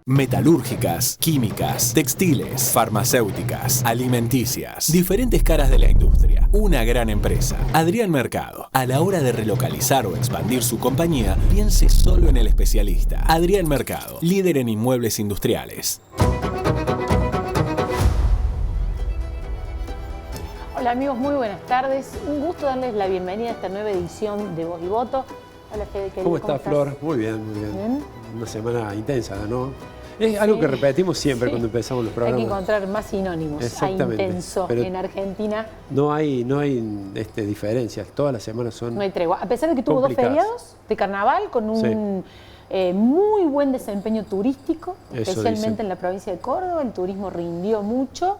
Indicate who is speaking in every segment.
Speaker 1: Metalúrgicas, químicas, textiles, farmacéuticas, alimenticias, diferentes caras de la industria. Una gran empresa. Adrián Mercado. A la hora de relocalizar o expandir su compañía, piense solo en el especialista. Adrián Mercado, líder en inmuebles industriales.
Speaker 2: Hola amigos, muy buenas tardes. Un gusto darles la bienvenida a esta nueva edición de Voz y Voto. Hola Fede, querido.
Speaker 3: ¿Cómo estás, Flor? Muy bien, muy bien. ¿Bien? Una semana intensa, ¿no? Es algo que repetimos siempre cuando empezamos los programas.
Speaker 2: Hay que encontrar más sinónimos a intenso. Pero en Argentina.
Speaker 3: No hay diferencias. Todas las semanas son
Speaker 2: No hay tregua. A pesar de que tuvo dos feriados de carnaval con un muy buen desempeño turístico, especialmente en la provincia de Córdoba. El turismo rindió mucho.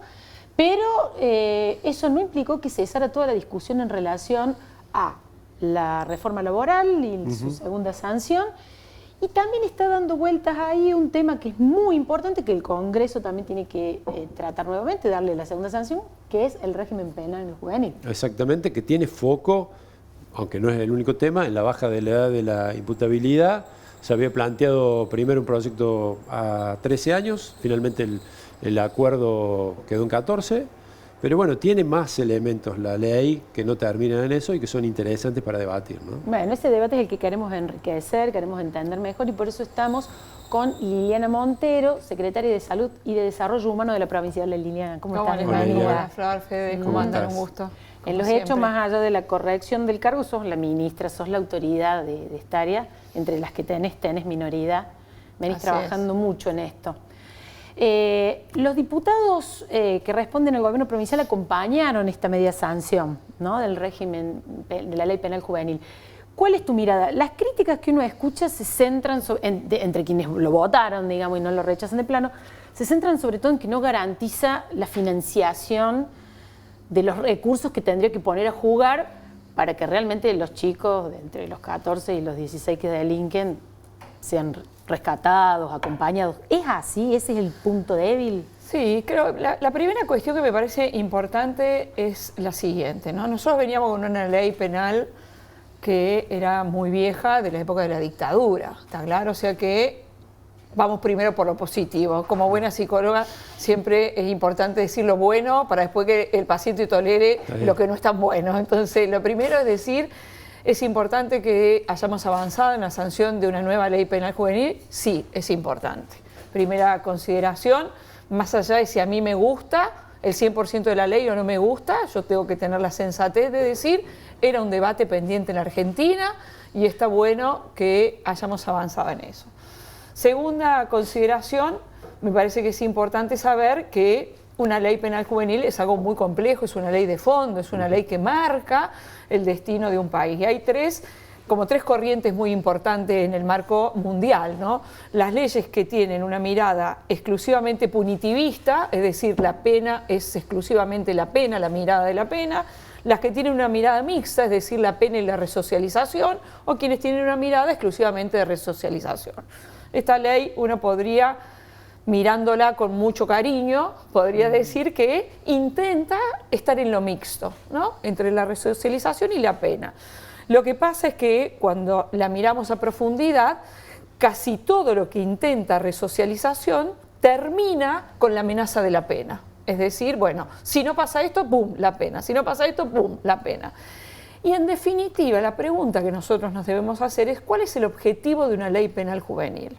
Speaker 2: Pero eso no implicó que cesara toda la discusión en relación a la reforma laboral y su segunda sanción. Y también está dando vueltas ahí un tema que es muy importante, que el Congreso también tiene que tratar nuevamente, darle la segunda sanción, que es el régimen penal juvenil.
Speaker 3: Exactamente, que tiene foco, aunque no es el único tema, en la baja de la edad de la imputabilidad. Se había planteado primero un proyecto a 13 años, finalmente el acuerdo quedó en 14. Pero bueno, tiene más elementos la ley que no terminan en eso y que son interesantes para debatir, ¿no?
Speaker 2: Bueno, ese debate es el que queremos enriquecer, queremos entender mejor y por eso estamos con Liliana Montero, secretaria de Salud y de Desarrollo Humano de la provincia. Hola Liliana, ¿cómo estás?
Speaker 4: Hola Flor, Fede, ¿cómo andan? Un gusto.
Speaker 2: En los hechos, más allá de la corrección del cargo, sos la ministra, sos la autoridad de esta área, entre las que tenés minoridad, venís trabajando mucho en esto. Los diputados que responden al gobierno provincial acompañaron esta media sanción, ¿no?, del régimen de la ley penal juvenil. ¿Cuál es tu mirada? Las críticas que uno escucha se centran, entre quienes lo votaron, digamos, y no lo rechazan de plano, se centran sobre todo en que no garantiza la financiación de los recursos que tendría que poner a jugar para que realmente los chicos de entre los 14 y los 16 que delinquen sean rescatados, acompañados. ¿Es así? ¿Ese es el punto débil?
Speaker 4: Sí, creo la primera cuestión que me parece importante es la siguiente, ¿no? Nosotros veníamos con una ley penal que era muy vieja, de la época de la dictadura, ¿está claro? O sea que vamos primero por lo positivo. Como buena psicóloga siempre es importante decir lo bueno para después que el paciente tolere lo que no es tan bueno. Entonces, lo primero es decir, ¿es importante que hayamos avanzado en la sanción de una nueva ley penal juvenil? Sí, es importante. Primera consideración, más allá de si a mí me gusta el 100% de la ley o no me gusta, yo tengo que tener la sensatez de decir, era un debate pendiente en la Argentina y está bueno que hayamos avanzado en eso. Segunda consideración, me parece que es importante saber que una ley penal juvenil es algo muy complejo, es una ley de fondo, es una ley que marca el destino de un país. Y hay tres corrientes muy importantes en el marco mundial, ¿no? Las leyes que tienen una mirada exclusivamente punitivista, es decir, la pena es exclusivamente la pena, la mirada de la pena. Las que tienen una mirada mixta, es decir, la pena y la resocialización, o quienes tienen una mirada exclusivamente de resocialización. Esta ley uno podría, mirándola con mucho cariño, podría decir que intenta estar en lo mixto, ¿no?, entre la resocialización y la pena. Lo que pasa es que cuando la miramos a profundidad, casi todo lo que intenta resocialización termina con la amenaza de la pena. Es decir, bueno, si no pasa esto, ¡pum!, la pena. Si no pasa esto, ¡pum!, la pena. Y en definitiva, la pregunta que nosotros nos debemos hacer es ¿cuál es el objetivo de una ley penal juvenil?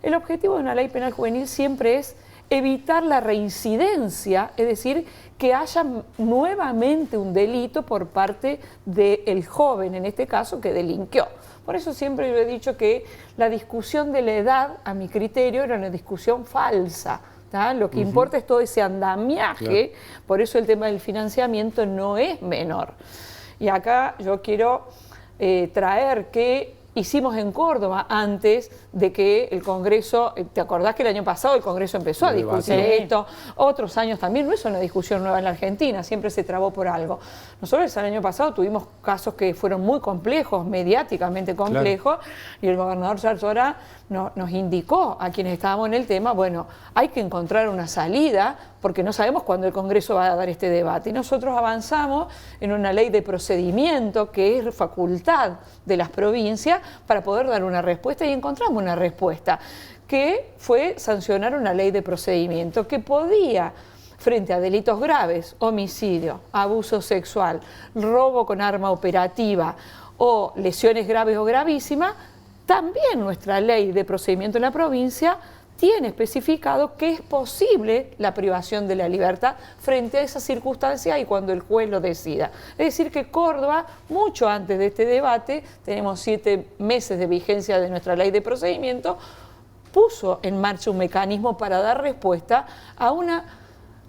Speaker 4: El objetivo de una ley penal juvenil siempre es evitar la reincidencia, es decir, que haya nuevamente un delito por parte del joven, en este caso, que delinquió. Por eso siempre yo he dicho que la discusión de la edad, a mi criterio, era una discusión falsa. ¿tá? Lo que importa es todo ese andamiaje, por eso el tema del financiamiento no es menor. Y acá yo quiero traer que hicimos en Córdoba antes de que el Congreso, ¿te acordás que el año pasado el Congreso empezó a discutir esto? Otros años también, no es una discusión nueva en la Argentina, siempre se trabó por algo. Nosotros el año pasado tuvimos casos que fueron muy complejos, mediáticamente complejos, y el gobernador Zarzola nos indicó a quienes estábamos en el tema, bueno, hay que encontrar una salida porque no sabemos cuándo el Congreso va a dar este debate. Y nosotros avanzamos en una ley de procedimiento que es facultad de las provincias para poder dar una respuesta, y encontramos una respuesta, que fue sancionar una ley de procedimiento que podía, frente a delitos graves, homicidio, abuso sexual, robo con arma operativa o lesiones graves o gravísimas, también nuestra ley de procedimiento en la provincia tiene especificado que es posible la privación de la libertad frente a esa circunstancia y cuando el juez lo decida. Es decir que Córdoba, mucho antes de este debate, tenemos 7 meses de vigencia de nuestra ley de procedimiento, puso en marcha un mecanismo para dar respuesta a una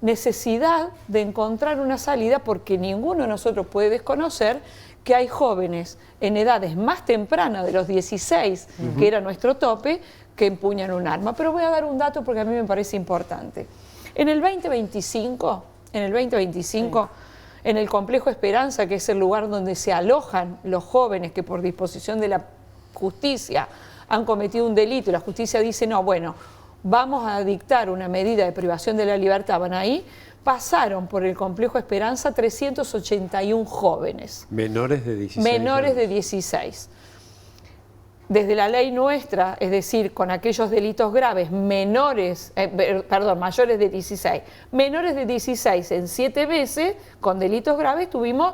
Speaker 4: necesidad de encontrar una salida, porque ninguno de nosotros puede desconocer que hay jóvenes en edades más tempranas de los 16, que era nuestro tope, que empuñan un arma. Pero voy a dar un dato porque a mí me parece importante. En el 2025, en el Complejo Esperanza, que es el lugar donde se alojan los jóvenes que por disposición de la justicia han cometido un delito y la justicia dice, no, bueno, vamos a dictar una medida de privación de la libertad, van ahí, pasaron por el Complejo Esperanza 381 jóvenes.
Speaker 3: Menores de 16.
Speaker 4: Menores de 16. Desde la ley nuestra, es decir, con aquellos delitos graves, mayores de 16. Menores de 16 en 7 veces, con delitos graves, tuvimos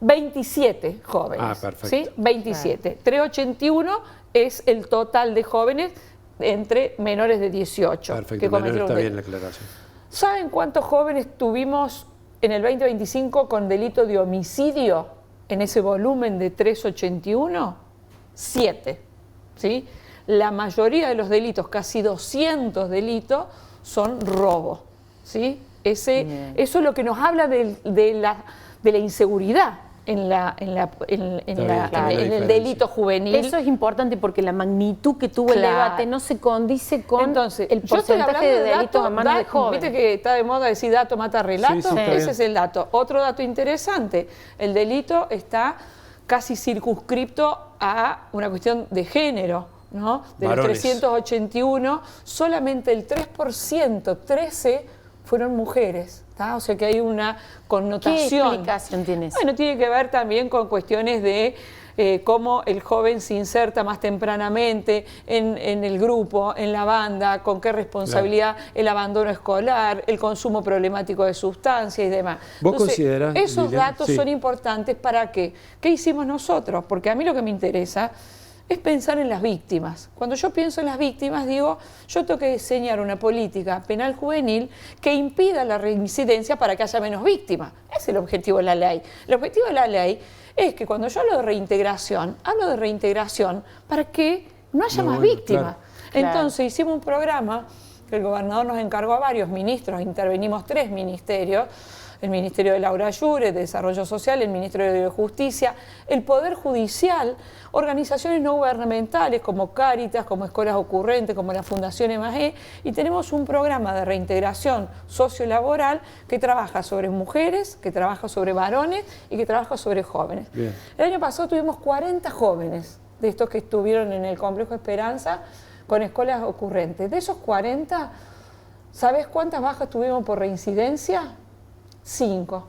Speaker 4: 27 jóvenes.
Speaker 3: Ah, perfecto.
Speaker 4: ¿Sí? 27. 381 es el total de jóvenes entre menores de 18.
Speaker 3: Perfecto,
Speaker 4: que cometieron
Speaker 3: está bien la aclaración.
Speaker 4: ¿Saben cuántos jóvenes tuvimos en el 2025 con delito de homicidio en ese volumen de 381? 7. ¿Sí? La mayoría de los delitos, casi 200 delitos, son robo. ¿Sí? Eso es lo que nos habla de la inseguridad en el delito juvenil.
Speaker 2: Eso es importante porque la magnitud que tuvo el debate no se condice con el porcentaje de delitos a manos de jóvenes.
Speaker 4: Viste que está de moda decir dato mata relato.
Speaker 3: Sí,
Speaker 4: ese es el dato. Otro dato interesante, el delito está casi circunscripto a una cuestión de género, ¿no? De los 381, solamente el 3%, 13 fueron mujeres, ¿tá? O sea que hay una connotación.
Speaker 2: ¿Qué explicación tiene eso?
Speaker 4: Bueno, tiene que ver también con cuestiones de cómo el joven se inserta más tempranamente en el grupo, en la banda, con qué responsabilidad el abandono escolar, el consumo problemático de sustancias y demás.
Speaker 3: ¿Vos considerás,
Speaker 4: esos
Speaker 3: Lilian,
Speaker 4: datos son importantes para qué? ¿Qué hicimos nosotros? Porque a mí lo que me interesa es pensar en las víctimas. Cuando yo pienso en las víctimas, digo, yo tengo que diseñar una política penal juvenil que impida la reincidencia para que haya menos víctimas. Ese es el objetivo de la ley. El objetivo de la ley es que cuando yo hablo de reintegración para que no haya más víctimas.
Speaker 2: Claro.
Speaker 4: Entonces hicimos un programa que el gobernador nos encargó a varios ministros, intervenimos 3 ministerios, el Ministerio de Laura Ayure, de Desarrollo Social, el Ministerio de Justicia, el Poder Judicial, organizaciones no gubernamentales como Cáritas, como Escuelas Ocurrentes, como la Fundación EMAE, y tenemos un programa de reintegración sociolaboral que trabaja sobre mujeres, que trabaja sobre varones y que trabaja sobre jóvenes.
Speaker 3: Bien.
Speaker 4: El año pasado tuvimos 40 jóvenes de estos que estuvieron en el Complejo Esperanza con Escuelas Ocurrentes. De esos 40, ¿sabes cuántas bajas tuvimos por reincidencia? 5.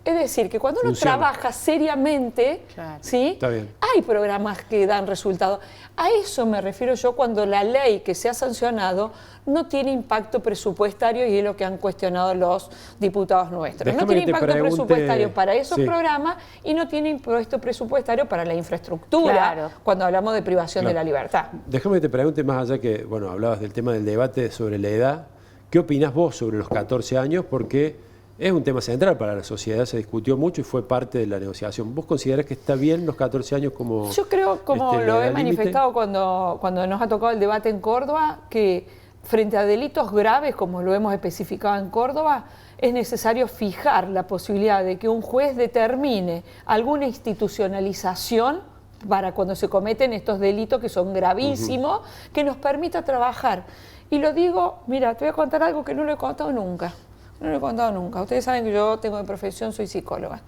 Speaker 4: Es decir, que cuando uno trabaja seriamente, ¿sí?
Speaker 3: Está bien.
Speaker 4: Hay programas que dan resultados. A eso me refiero yo cuando la ley que se ha sancionado no tiene impacto presupuestario, y es lo que han cuestionado los diputados nuestros.
Speaker 3: Déjame
Speaker 4: no tiene
Speaker 3: que te
Speaker 4: impacto
Speaker 3: pregunte,
Speaker 4: presupuestario para esos programas y no tiene impacto presupuestario para la infraestructura cuando hablamos de privación de la libertad.
Speaker 3: Déjame que te pregunte más allá que, bueno, hablabas del tema del debate sobre la edad. ¿Qué opinás vos sobre los 14 años? Porque es un tema central para la sociedad, se discutió mucho y fue parte de la negociación. ¿Vos considerás que está bien los 14 años como
Speaker 4: Yo creo, como lo he manifestado cuando nos ha tocado el debate en Córdoba, que frente a delitos graves, como lo hemos especificado en Córdoba, es necesario fijar la posibilidad de que un juez determine alguna institucionalización para cuando se cometen estos delitos que son gravísimos, que nos permita trabajar. Y lo digo, mira, te voy a contar algo que no lo he contado nunca. No lo he contado nunca. Ustedes saben que yo tengo de profesión, soy psicóloga.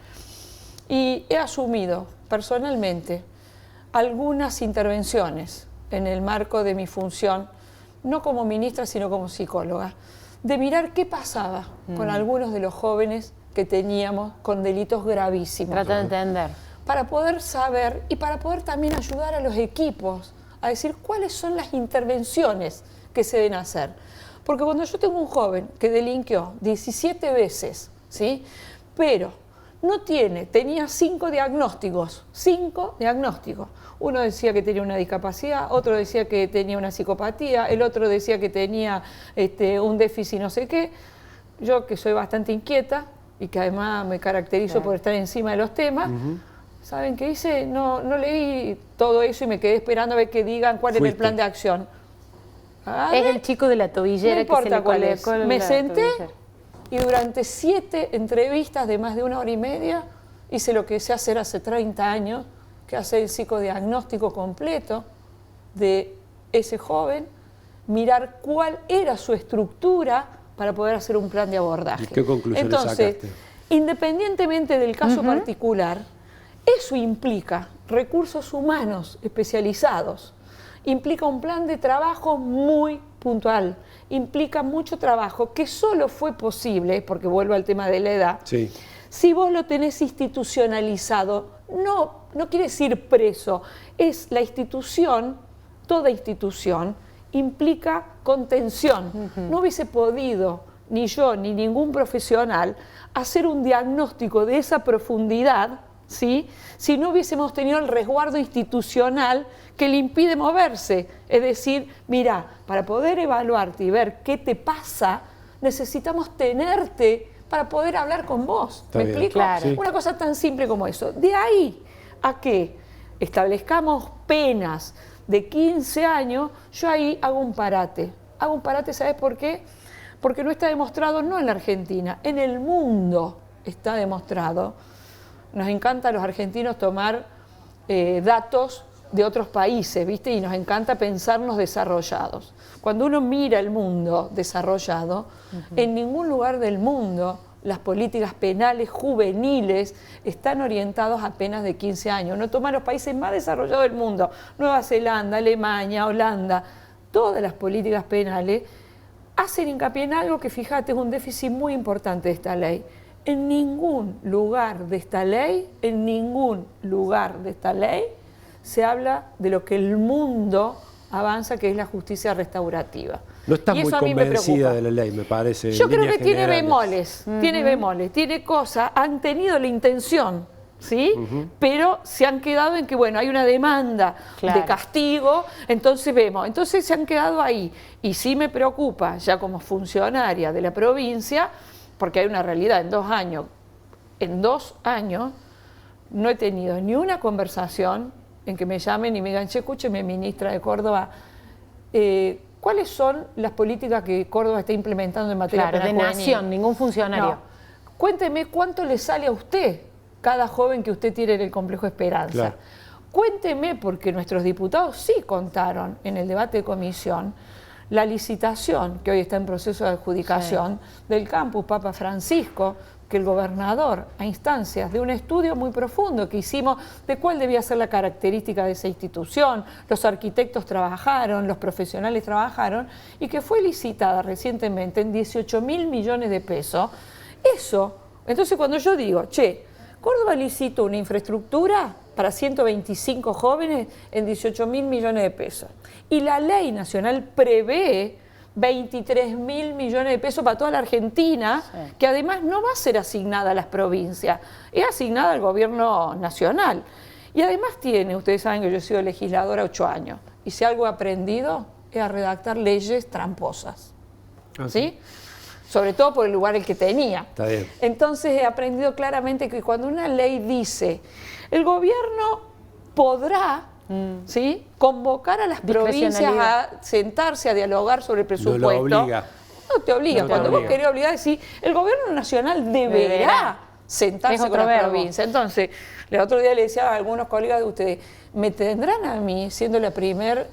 Speaker 4: Y he asumido personalmente algunas intervenciones en el marco de mi función, no como ministra, sino como psicóloga, de mirar qué pasaba con algunos de los jóvenes que teníamos con delitos gravísimos.
Speaker 2: Trata de entender.
Speaker 4: para poder saber y para poder también ayudar a los equipos a decir cuáles son las intervenciones que se deben hacer. Porque cuando yo tengo un joven que delinquió 17 veces, ¿sí? Pero no tenía 5 diagnósticos, Uno decía que tenía una discapacidad, otro decía que tenía una psicopatía, el otro decía que tenía un déficit no sé qué. Yo, que soy bastante inquieta y que además me caracterizo por estar encima de los temas, ¿saben qué hice? No leí todo eso y me quedé esperando a ver que digan cuál es el plan de acción.
Speaker 2: Es el chico de la tobillera,
Speaker 4: no importa
Speaker 2: que se le
Speaker 4: cuál es. Me senté
Speaker 2: tobillera.
Speaker 4: y durante 7 entrevistas de más de 1 hora y media hice lo que sé hacer hace 30 años, que hace el psicodiagnóstico completo de ese joven, mirar cuál era su estructura para poder hacer un plan de abordaje.
Speaker 3: ¿Y qué conclusiones
Speaker 4: Entonces,
Speaker 3: sacaste?
Speaker 4: independientemente del caso particular, eso implica recursos humanos especializados, implica un plan de trabajo muy puntual, implica mucho trabajo que solo fue posible, porque vuelvo al tema de la edad, si vos lo tenés institucionalizado. No quiere decir preso, es la institución, toda institución implica contención. No hubiese podido ni yo ni ningún profesional hacer un diagnóstico de esa profundidad, ¿sí?, si no hubiésemos tenido el resguardo institucional que le impide moverse. Es decir, mira, para poder evaluarte y ver qué te pasa, necesitamos tenerte para poder hablar con vos. ¿Me explico?
Speaker 2: Claro.
Speaker 4: Una cosa tan simple como eso. De ahí a que establezcamos penas de 15 años, yo ahí hago un parate. Hago un parate, ¿sabes por qué? Porque no está demostrado, no en la Argentina, en el mundo está demostrado. Nos encanta a los argentinos tomar datos de otros países, ¿viste? Y nos encanta pensarnos desarrollados. Cuando uno mira el mundo desarrollado, en ningún lugar del mundo las políticas penales juveniles están orientadas a penas de 15 años. No toman los países más desarrollados del mundo, Nueva Zelanda, Alemania, Holanda, todas las políticas penales hacen hincapié en algo que, fíjate, es un déficit muy importante de esta ley. En ningún lugar de esta ley, se habla de lo que el mundo avanza, que es la justicia restaurativa.
Speaker 3: No estás muy convencida de la ley, me parece.
Speaker 4: Yo creo que tiene bemoles, tiene cosas, han tenido la intención, ¿sí? Pero se han quedado en que, bueno, hay una demanda de castigo, entonces se han quedado ahí. Y sí me preocupa, ya como funcionaria de la provincia, porque hay una realidad, en 2 años no he tenido ni una conversación en que me llamen y me digan, che, escúcheme, ministra de Córdoba, ¿cuáles son las políticas que Córdoba está implementando en materia penal
Speaker 2: de
Speaker 4: juvenil?
Speaker 2: nación, ningún funcionario.
Speaker 4: No. Cuénteme cuánto le sale a usted cada joven que usted tiene en el Complejo Esperanza.
Speaker 3: Claro.
Speaker 4: Cuénteme, porque nuestros diputados sí contaron en el debate de comisión la licitación, que hoy está en proceso de adjudicación, del campus Papa Francisco, que el gobernador, a instancias de un estudio muy profundo que hicimos de cuál debía ser la característica de esa institución, los arquitectos trabajaron, los profesionales trabajaron, y que fue licitada recientemente en 18.000 millones de pesos. Eso, entonces cuando yo digo, che, Córdoba licitó una infraestructura para 125 jóvenes en 18.000 millones de pesos. Y la ley nacional prevé 23.000 millones de pesos para toda la Argentina, que además no va a ser asignada a las provincias, es asignada al gobierno nacional. Y además ustedes saben que yo he sido legisladora 8 años, y si algo he aprendido es a redactar leyes tramposas. ¿Sí? Sobre todo por el lugar el que tenía.
Speaker 3: Está bien.
Speaker 4: Entonces he aprendido claramente que cuando una ley dice, el gobierno podrá ¿sí?, convocar a las provincias a sentarse a dialogar sobre el presupuesto.
Speaker 3: No lo obliga.
Speaker 4: No te obliga. Cuando vos querés obligar, decís, el gobierno nacional deberá sentarse con la provincia. Entonces, el otro día le decía a algunos colegas de ustedes, me tendrán a mí, siendo la primer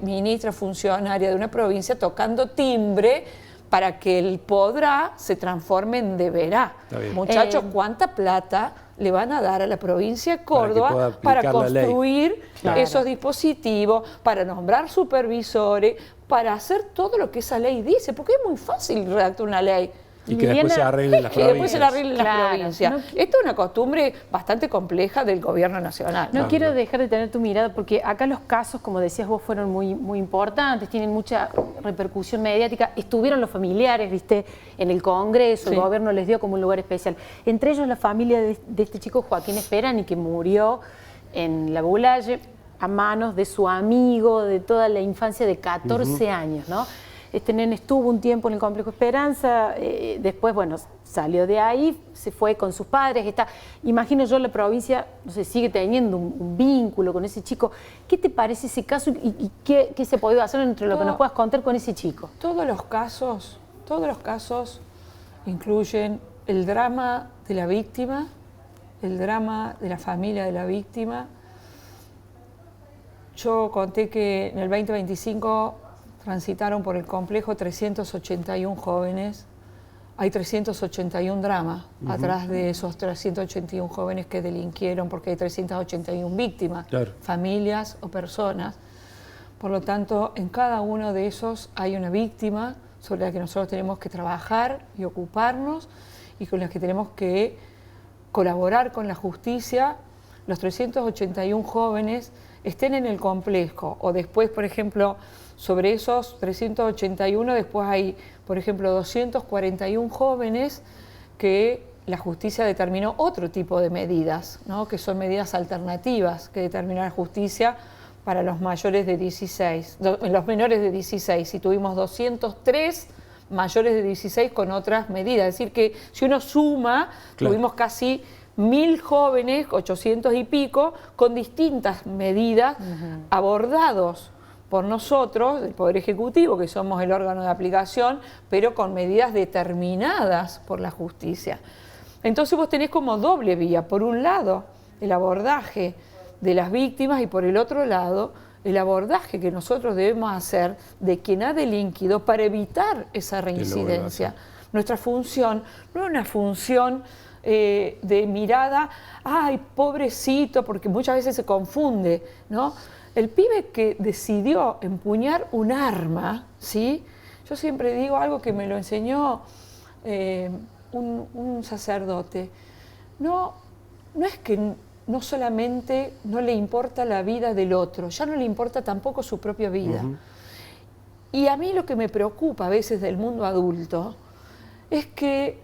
Speaker 4: ministra funcionaria de una provincia, tocando timbre para que el podrá se transforme en deberá. Muchachos, ¿cuánta plata le van a dar a la provincia de Córdoba para construir esos dispositivos, para nombrar supervisores, para hacer todo lo que esa ley dice? Porque es muy fácil redactar una ley.
Speaker 3: Y que después se arreglen las
Speaker 4: que después se
Speaker 3: provincias.
Speaker 4: arreglen las
Speaker 2: Claro,
Speaker 4: provincias.
Speaker 2: no-
Speaker 4: Esto es una costumbre bastante compleja del gobierno nacional.
Speaker 2: No quiero dejar de tener tu mirada, porque acá los casos, como decías vos, fueron muy importantes, tienen mucha repercusión mediática. Estuvieron los familiares, viste, en el Congreso,
Speaker 4: Sí.
Speaker 2: el gobierno les dio como un lugar especial. Entre ellos la familia de este chico Joaquín Esperani, que murió en la Bulaye a manos de su amigo de toda la infancia de 14 años, ¿no? Este nene estuvo un tiempo en el Complejo Esperanza, después, bueno, salió de ahí, se fue con sus padres. Imagino yo, la provincia, no sé, sigue teniendo un vínculo con ese chico. ¿Qué te parece ese caso y qué se puede hacer entre lo que nos puedas contar con ese chico?
Speaker 4: Todos los casos incluyen el drama de la víctima, el drama de la familia de la víctima. Yo conté que en el 2025 transitaron por el complejo 381 jóvenes. Hay 381 dramas atrás de esos 381 jóvenes que delinquieron, porque hay 381 víctimas,
Speaker 3: Claro.
Speaker 4: familias o personas. Por lo tanto, en cada uno de esos hay una víctima sobre la que nosotros tenemos que trabajar y ocuparnos y con la que tenemos que colaborar con la justicia. Los 381 jóvenes estén en el complejo o después, por ejemplo, sobre esos 381, después hay, por ejemplo, 241 jóvenes que la justicia determinó otro tipo de medidas, ¿no? Que son medidas alternativas que determina la justicia para los mayores de 16, los menores de 16, y tuvimos 203 mayores de 16 con otras medidas. Es decir, que si uno suma,
Speaker 3: Claro.
Speaker 4: tuvimos casi 1000 jóvenes, 800 y pico, con distintas medidas abordados por nosotros, el Poder Ejecutivo, que somos el órgano de aplicación, pero con medidas determinadas por la justicia. Entonces vos tenés como doble vía. Por un lado, el abordaje de las víctimas y por el otro lado, el abordaje que nosotros debemos hacer de quien ha delinquido para evitar esa reincidencia. Nuestra función no es una función de mirada, ay, pobrecito, porque muchas veces se confunde, ¿no? El pibe que decidió empuñar un arma, ¿sí? Yo siempre digo algo que me lo enseñó un sacerdote. No es que no solamente no le importa la vida del otro, ya no le importa tampoco su propia vida. Y a mí lo que me preocupa a veces del mundo adulto es que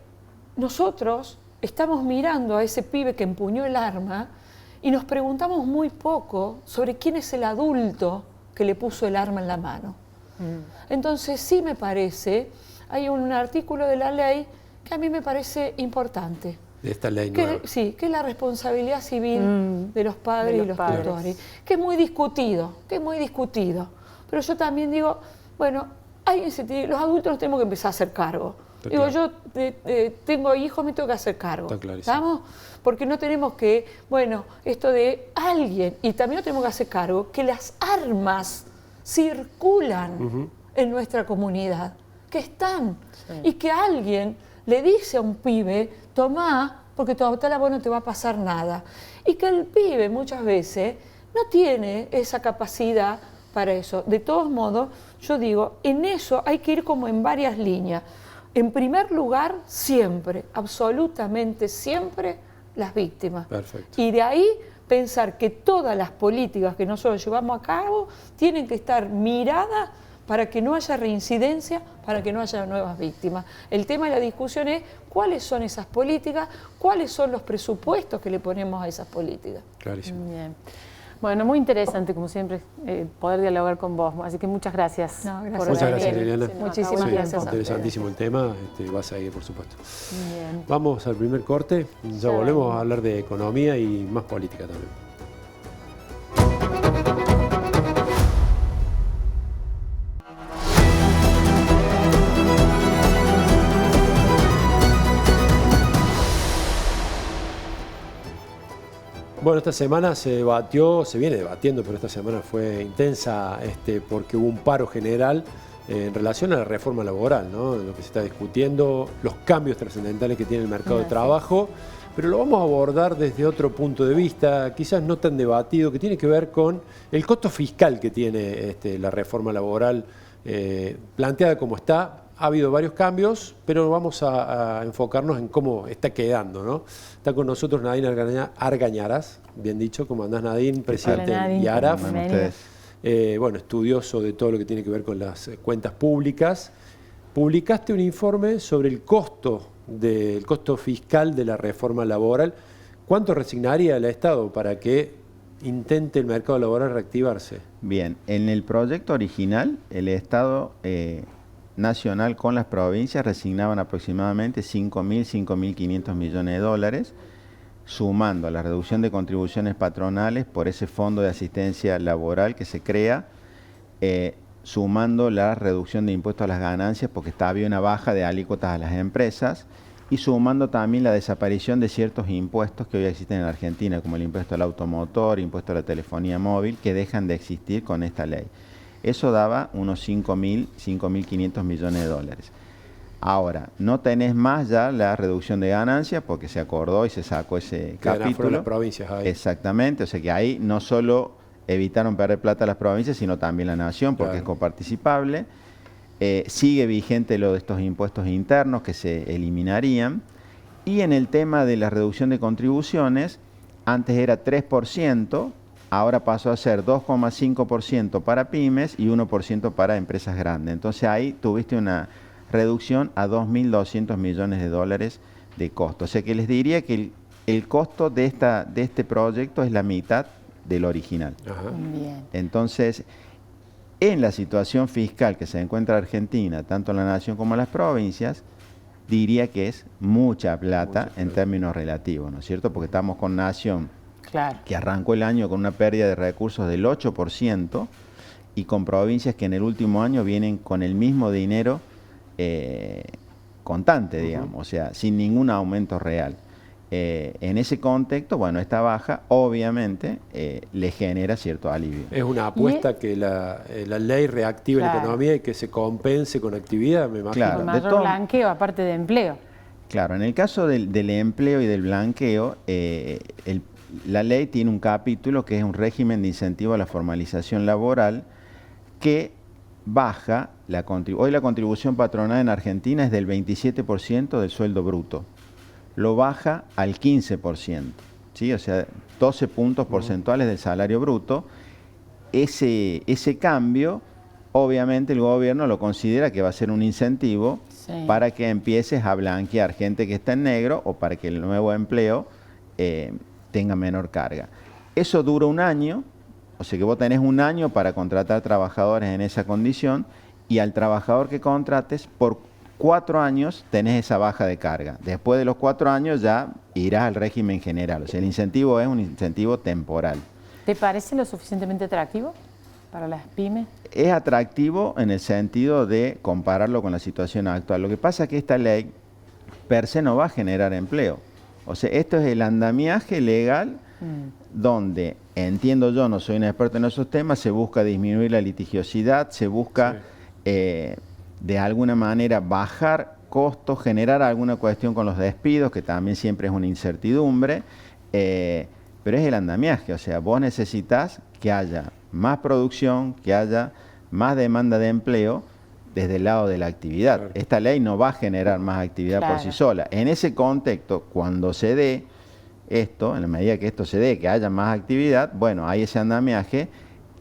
Speaker 4: nosotros estamos mirando a ese pibe que empuñó el arma y nos preguntamos muy poco sobre quién es el adulto que le puso el arma en la mano. Entonces sí me parece, hay un artículo de la ley que a mí me parece importante.
Speaker 3: De esta ley nueva.
Speaker 4: Sí, que es la responsabilidad civil de los padres y los tutores, que es muy discutido, Pero yo también digo, bueno, los adultos nos tenemos que empezar a hacer cargo.
Speaker 3: Está
Speaker 4: Digo,
Speaker 3: claro.
Speaker 4: yo tengo hijos, me tengo que hacer cargo.
Speaker 3: Está clarísimo.
Speaker 4: ¿Estamos? Porque no tenemos que, bueno, esto de alguien, y también nos tenemos que hacer cargo, que las armas circulan en nuestra comunidad, que están, y que alguien le dice a un pibe, tomá, porque total a vos no te va a pasar nada. Y que el pibe muchas veces no tiene esa capacidad para eso. De todos modos, yo digo, en eso hay que ir como en varias líneas. En primer lugar, siempre, absolutamente siempre, las víctimas.
Speaker 3: Perfecto.
Speaker 4: Y de ahí pensar que todas las políticas que nosotros llevamos a cabo tienen que estar miradas para que no haya reincidencia, para que no haya nuevas víctimas. El tema de la discusión es cuáles son esas políticas, cuáles son los presupuestos que le ponemos a esas políticas.
Speaker 3: Clarísimo.
Speaker 2: Bien. Bueno, muy interesante, como siempre, poder dialogar con vos. Así que muchas gracias.
Speaker 4: No, gracias.
Speaker 2: por
Speaker 3: Muchas
Speaker 2: venir.
Speaker 3: gracias, Liliana.
Speaker 2: Se nos
Speaker 4: Muchísimas
Speaker 2: acabó el
Speaker 4: gracias
Speaker 2: tiempo.
Speaker 4: a ustedes.
Speaker 3: Interesantísimo el tema, va a seguir, por supuesto.
Speaker 2: Bien.
Speaker 3: Vamos al primer corte, ya volvemos a hablar de economía y más política también. Bueno, esta semana se debatió, se viene debatiendo, pero esta semana fue intensa porque hubo un paro general en relación a la reforma laboral, ¿no? Lo que se está discutiendo, los cambios trascendentales que tiene el mercado de trabajo, pero lo vamos a abordar desde otro punto de vista, quizás no tan debatido, que tiene que ver con el costo fiscal que tiene la reforma laboral planteada como está ha habido varios cambios, pero vamos a enfocarnos en cómo está quedando, ¿no? Está con nosotros Nadine Argañarás, bien dicho, ¿cómo andás, Nadine? Presidente de IARAF. Bueno, estudioso de todo lo que tiene que ver con las cuentas públicas. Publicaste un informe sobre el costo fiscal de la reforma laboral. ¿Cuánto resignaría el Estado para que intente el mercado laboral reactivarse?
Speaker 5: Bien, en el proyecto original, el Estado nacional con las provincias resignaban aproximadamente 5.000, 5.500 millones de dólares, sumando la reducción de contribuciones patronales por ese fondo de asistencia laboral que se crea, sumando la reducción de impuestos a las ganancias porque había una baja de alícuotas a las empresas, y sumando también la desaparición de ciertos impuestos que hoy existen en Argentina, como el impuesto al automotor, impuesto a la telefonía móvil, que dejan de existir con esta ley. Eso daba unos 5.000, 5.500 millones de dólares. Ahora, no tenés más ya la reducción de ganancias porque se acordó y se sacó ese capítulo.
Speaker 3: Las provincias ahí.
Speaker 5: Exactamente, o sea que ahí no solo evitaron perder plata las provincias, sino también la nación, porque es coparticipable. Sigue vigente lo de estos impuestos internos que se eliminarían. Y en el tema de la reducción de contribuciones, antes era 3%, ahora pasó a ser 2,5% para pymes y 1% para empresas grandes. Entonces ahí tuviste una reducción a 2.200 millones de dólares de costo. O sea que les diría que el costo de este proyecto es la mitad del original.
Speaker 2: Ajá. Bien.
Speaker 5: Entonces, en la situación fiscal que se encuentra Argentina, tanto la nación como las provincias, diría que es mucha plata en términos relativos, ¿no es cierto? Porque estamos con nación que arrancó el año con una pérdida de recursos del 8% y con provincias que en el último año vienen con el mismo dinero contante, digamos, o sea, sin ningún aumento real. En ese contexto, bueno, esta baja obviamente le genera cierto alivio.
Speaker 3: Es una apuesta que la ley reactive la economía y que se compense con actividad, me imagino.
Speaker 2: Claro, con mayor blanqueo, aparte de empleo.
Speaker 5: Claro, en el caso del empleo y del blanqueo, la ley tiene un capítulo que es un régimen de incentivo a la formalización laboral que baja hoy la contribución patronal en Argentina es del 27% del sueldo bruto. Lo baja al 15%, ¿sí? O sea, 12 puntos porcentuales del salario bruto. Ese cambio, obviamente el gobierno lo considera que va a ser un incentivo para que empieces a blanquear gente que está en negro o para que el nuevo empleo tenga menor carga. Eso dura un año, o sea que vos tenés un año para contratar trabajadores en esa condición y al trabajador que contrates por 4 años tenés esa baja de carga. Después de los 4 años ya irás al régimen general. O sea, el incentivo es un incentivo temporal.
Speaker 2: ¿Te parece lo suficientemente atractivo para las pymes?
Speaker 5: Es atractivo en el sentido de compararlo con la situación actual. Lo que pasa es que esta ley per se no va a generar empleo. O sea, esto es el andamiaje legal donde, entiendo yo, no soy un experto en esos temas, se busca disminuir la litigiosidad, se busca de alguna manera bajar costos, generar alguna cuestión con los despidos, que también siempre es una incertidumbre, pero es el andamiaje, o sea, vos necesitas que haya más producción, que haya más demanda de empleo desde el lado de la actividad. Claro. Esta ley no va a generar más actividad por sí sola. En ese contexto, cuando se dé esto, en la medida que esto se dé, que haya más actividad, bueno, hay ese andamiaje.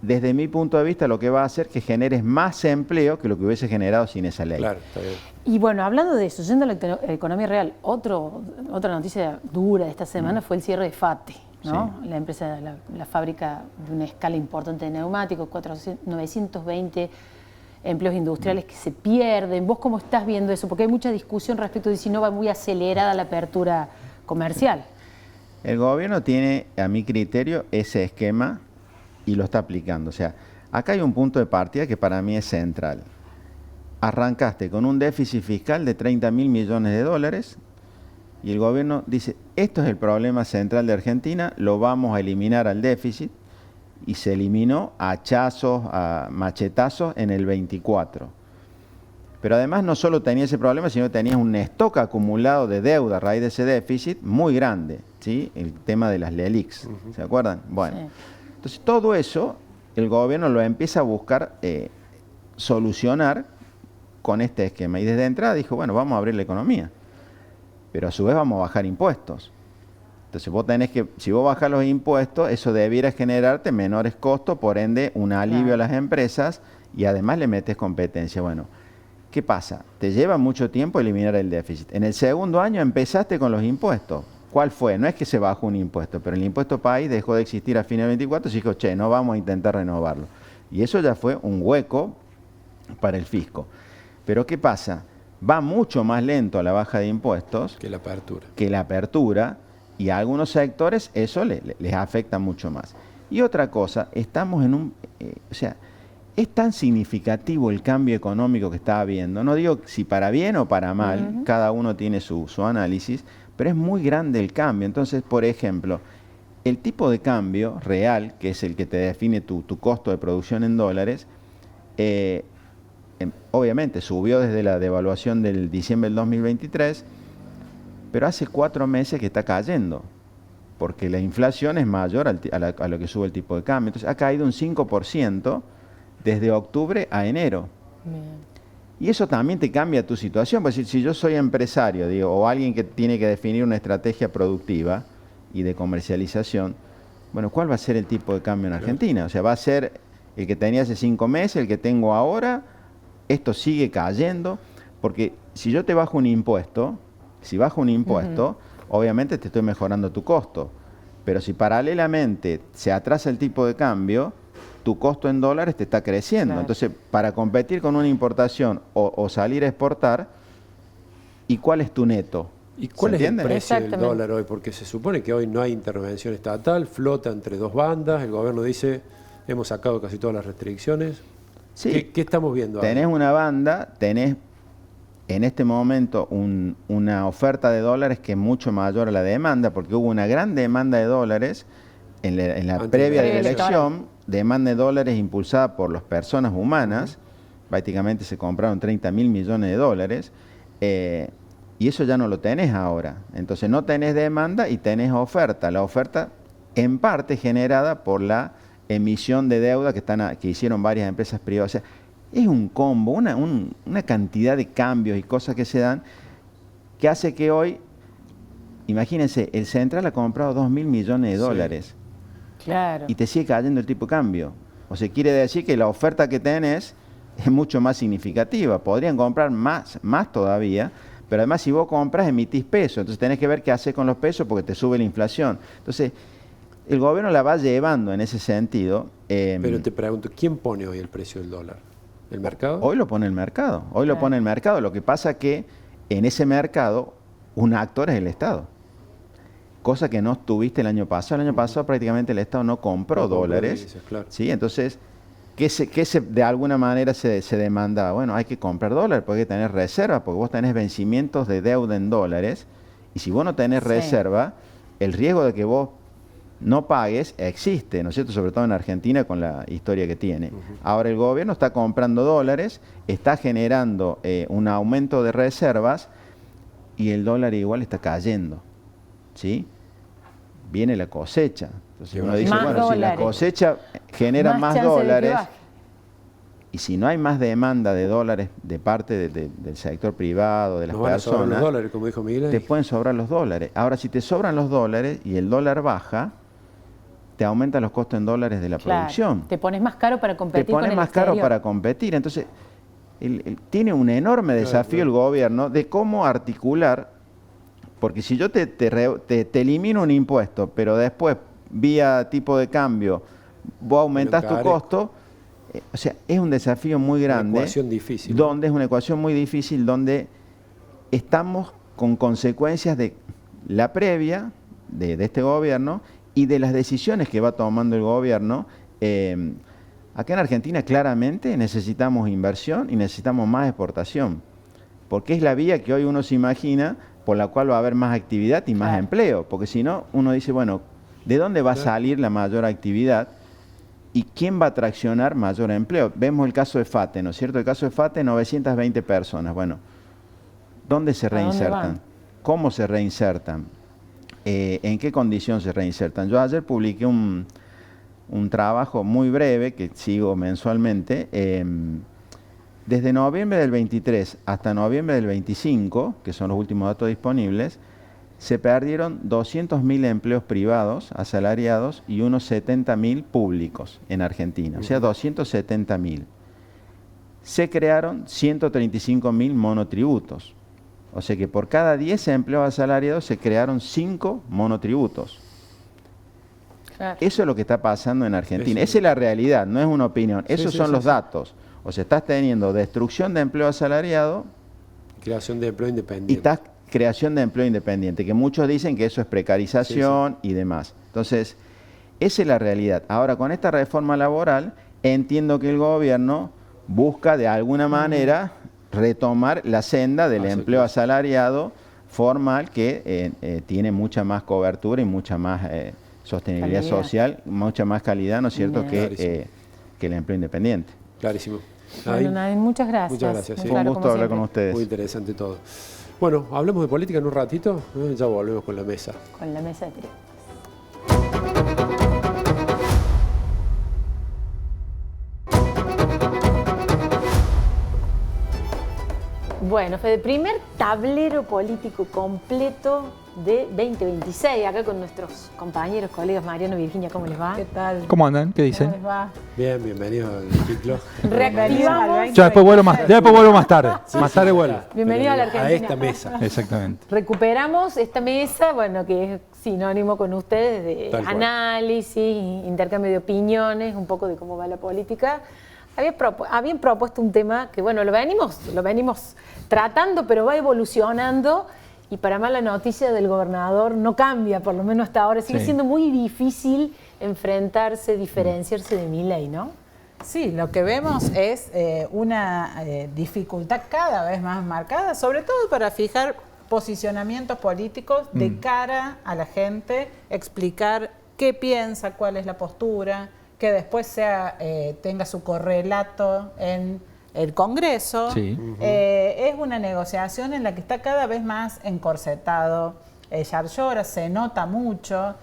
Speaker 5: Desde mi punto de vista, lo que va a hacer es que generes más empleo que lo que hubiese generado sin esa ley.
Speaker 3: Claro, está bien.
Speaker 2: Y bueno, hablando de eso, yendo a la economía real, otra noticia dura de esta semana fue el cierre de FATE, ¿no? Sí. La empresa, la fábrica de una escala importante de neumáticos, 920 empleos industriales que se pierden. ¿Vos cómo estás viendo eso? Porque hay mucha discusión respecto de si no va muy acelerada la apertura comercial.
Speaker 5: El gobierno tiene, a mi criterio, ese esquema y lo está aplicando. O sea, acá hay un punto de partida que para mí es central. Arrancaste con un déficit fiscal de 30.000 millones de dólares y el gobierno dice, esto es el problema central de Argentina, lo vamos a eliminar al déficit, y se eliminó a hachazos, a machetazos en el 24. Pero además no solo tenía ese problema, sino que tenías un stock acumulado de deuda a raíz de ese déficit muy grande, ¿sí? El tema de las LELIQs, ¿se acuerdan? Bueno, entonces todo eso el gobierno lo empieza a buscar solucionar con este esquema. Y desde entrada dijo, bueno, vamos a abrir la economía, pero a su vez vamos a bajar impuestos. Entonces vos tenés que, si vos bajás los impuestos, eso debiera generarte menores costos, por ende un alivio a las empresas y además le metes competencia. Bueno, ¿qué pasa? Te lleva mucho tiempo eliminar el déficit. En el segundo año empezaste con los impuestos. ¿Cuál fue? No es que se bajó un impuesto, pero el impuesto país dejó de existir a fines del 24 y se dijo, che, no vamos a intentar renovarlo. Y eso ya fue un hueco para el fisco. Pero ¿qué pasa? Va mucho más lento a la baja de impuestos
Speaker 3: que
Speaker 5: la apertura. Y a algunos sectores eso les afecta mucho más. Y otra cosa, estamos en un... o sea, es tan significativo el cambio económico que está habiendo. No digo si para bien o para mal, cada uno tiene su análisis, pero es muy grande el cambio. Entonces, por ejemplo, el tipo de cambio real, que es el que te define tu costo de producción en dólares, obviamente subió desde la devaluación del diciembre del 2023, pero hace 4 meses que está cayendo, porque la inflación es mayor a lo que sube el tipo de cambio. Entonces ha caído un 5% desde octubre a enero. Bien. Y eso también te cambia tu situación. Pues si yo soy empresario, digo, o alguien que tiene que definir una estrategia productiva y de comercialización, bueno, ¿cuál va a ser el tipo de cambio en Argentina? O sea, ¿va a ser el que tenía hace 5 meses, el que tengo ahora? Esto sigue cayendo, porque si yo te bajo un impuesto, obviamente te estoy mejorando tu costo. Pero si paralelamente se atrasa el tipo de cambio, tu costo en dólares te está creciendo. Claro. Entonces, para competir con una importación o salir a exportar, ¿y cuál es tu neto?
Speaker 3: ¿Y cuál es el precio del dólar hoy? Porque se supone que hoy no hay intervención estatal, flota entre dos bandas, el gobierno dice, hemos sacado casi todas las restricciones.
Speaker 5: Sí.
Speaker 3: ¿Qué estamos viendo ahora?
Speaker 5: Tenés una banda, tenés en este momento una oferta de dólares que es mucho mayor a la demanda, porque hubo una gran demanda de dólares en la previa de la elección, demanda de dólares impulsada por las personas humanas, prácticamente se compraron 30.000 millones de dólares, y eso ya no lo tenés ahora. Entonces no tenés demanda y tenés oferta. La oferta en parte generada por la emisión de deuda que hicieron varias empresas privadas. O sea, es un combo, una cantidad de cambios y cosas que se dan que hace que hoy, imagínense, el Central ha comprado 2.000 millones de dólares.
Speaker 2: Claro.
Speaker 5: Y te sigue cayendo el tipo de cambio. O sea, quiere decir que la oferta que tenés es mucho más significativa. Podrían comprar más todavía, pero además si vos compras emitís pesos, entonces tenés que ver qué haces con los pesos porque te sube la inflación. Entonces, el gobierno la va llevando en ese sentido.
Speaker 3: Pero te pregunto, ¿quién pone hoy el precio del dólar? ¿El mercado?
Speaker 5: Hoy lo pone el mercado. Hoy lo pone el mercado. Lo que pasa es que en ese mercado un actor es el Estado. Cosa que no tuviste el año pasado. El año pasado prácticamente el Estado no compró dólares.
Speaker 3: Dices, claro.
Speaker 5: ¿Sí? Entonces, ¿qué de alguna manera se demanda? Bueno, hay que comprar dólares porque hay que tener reserva, porque vos tenés vencimientos de deuda en dólares. Y si vos no tenés reserva, el riesgo de que vos no pagues existe, ¿no es cierto? Sobre todo en Argentina con la historia que tiene. Ahora el gobierno está comprando dólares, está generando un aumento de reservas y el dólar igual está cayendo, ¿sí? Viene la cosecha. Entonces uno dice, bueno, si la cosecha genera más dólares y si no hay más demanda de dólares de parte del sector privado, de las personas,
Speaker 3: los dólares, como dijo Miguel,
Speaker 5: te pueden sobrar los dólares. Ahora, si te sobran los dólares y el dólar baja, te aumentan los costos en dólares de la producción.
Speaker 2: Te pones más caro para competir.
Speaker 5: Te pones más caro para competir. Entonces, tiene un enorme desafío el gobierno de cómo articular, porque si yo te elimino un impuesto, pero después, vía tipo de cambio, vos aumentás tu costo, o sea, es un desafío muy grande.
Speaker 3: Una ecuación difícil.
Speaker 5: Es una ecuación muy difícil donde estamos con consecuencias de la previa de este gobierno y de las decisiones que va tomando el gobierno. Acá en Argentina claramente necesitamos inversión y necesitamos más exportación, porque es la vía que hoy uno se imagina por la cual va a haber más actividad y más empleo, porque si no, uno dice, bueno, ¿de dónde va a salir la mayor actividad? ¿Y quién va a traccionar mayor empleo? Vemos el caso de FATE, ¿no es cierto? El caso de FATE, 920 personas. Bueno, ¿dónde se reinsertan? ¿Cómo se reinsertan? ¿En qué condición se reinsertan? Yo ayer publiqué un trabajo muy breve que sigo mensualmente Desde noviembre del 23 hasta noviembre del 25, que son los últimos datos disponibles, se perdieron 200.000 empleos privados asalariados y unos 70.000 públicos en Argentina, o sea, 270.000. Se crearon 135.000 monotributos, o sea que por cada 10 empleos asalariados se crearon 5 monotributos. Claro. Eso es lo que está pasando en Argentina. Esa es la realidad, no es una opinión. Esos son los datos. O sea, estás teniendo destrucción de empleo asalariado.
Speaker 3: Creación de empleo independiente.
Speaker 5: Y estás creación de empleo independiente, que muchos dicen que eso es precarización y demás. Entonces, esa es la realidad. Ahora, con esta reforma laboral, entiendo que el gobierno busca de alguna manera retomar la senda del empleo asalariado formal que tiene mucha más cobertura y mucha más sostenibilidad social, mucha más calidad, ¿no es cierto?, que el empleo independiente.
Speaker 3: Clarísimo.
Speaker 2: Bueno, Nadine, muchas gracias.
Speaker 3: Muchas gracias.
Speaker 5: Fue un gusto hablar con ustedes.
Speaker 3: Muy interesante todo. Bueno, hablemos de política en un ratito, ya volvemos con la mesa.
Speaker 2: Con la mesa de tres. Bueno, Fede, primer tablero político completo de 2026, acá con nuestros compañeros, colegas Mariano y Virginia, ¿cómo les va?
Speaker 4: ¿Qué tal?
Speaker 6: ¿Cómo andan? ¿Qué dicen?
Speaker 4: ¿Cómo les va?
Speaker 3: Bien, bienvenidos al ciclo.
Speaker 2: Reactivamos.
Speaker 6: Yo después vuelvo más tarde. Más tarde vuelvo.
Speaker 2: Bienvenido a la Argentina.
Speaker 3: A esta mesa.
Speaker 6: Exactamente.
Speaker 2: Recuperamos esta mesa, bueno, que es sinónimo con ustedes de análisis, intercambio de opiniones, un poco de cómo va la política. Habían propuesto un tema que, bueno, lo venimos tratando, pero va evolucionando y para mala noticia del gobernador no cambia, por lo menos hasta ahora. Sigue siendo muy difícil enfrentarse, diferenciarse de Milei, ¿no?
Speaker 7: Sí, lo que vemos es una dificultad cada vez más marcada, sobre todo para fijar posicionamientos políticos de cara a la gente, explicar qué piensa, cuál es la postura, que después tenga su correlato en el Congreso.
Speaker 6: Sí.
Speaker 7: Es una negociación en la que está cada vez más encorsetado Yarlora, se nota mucho,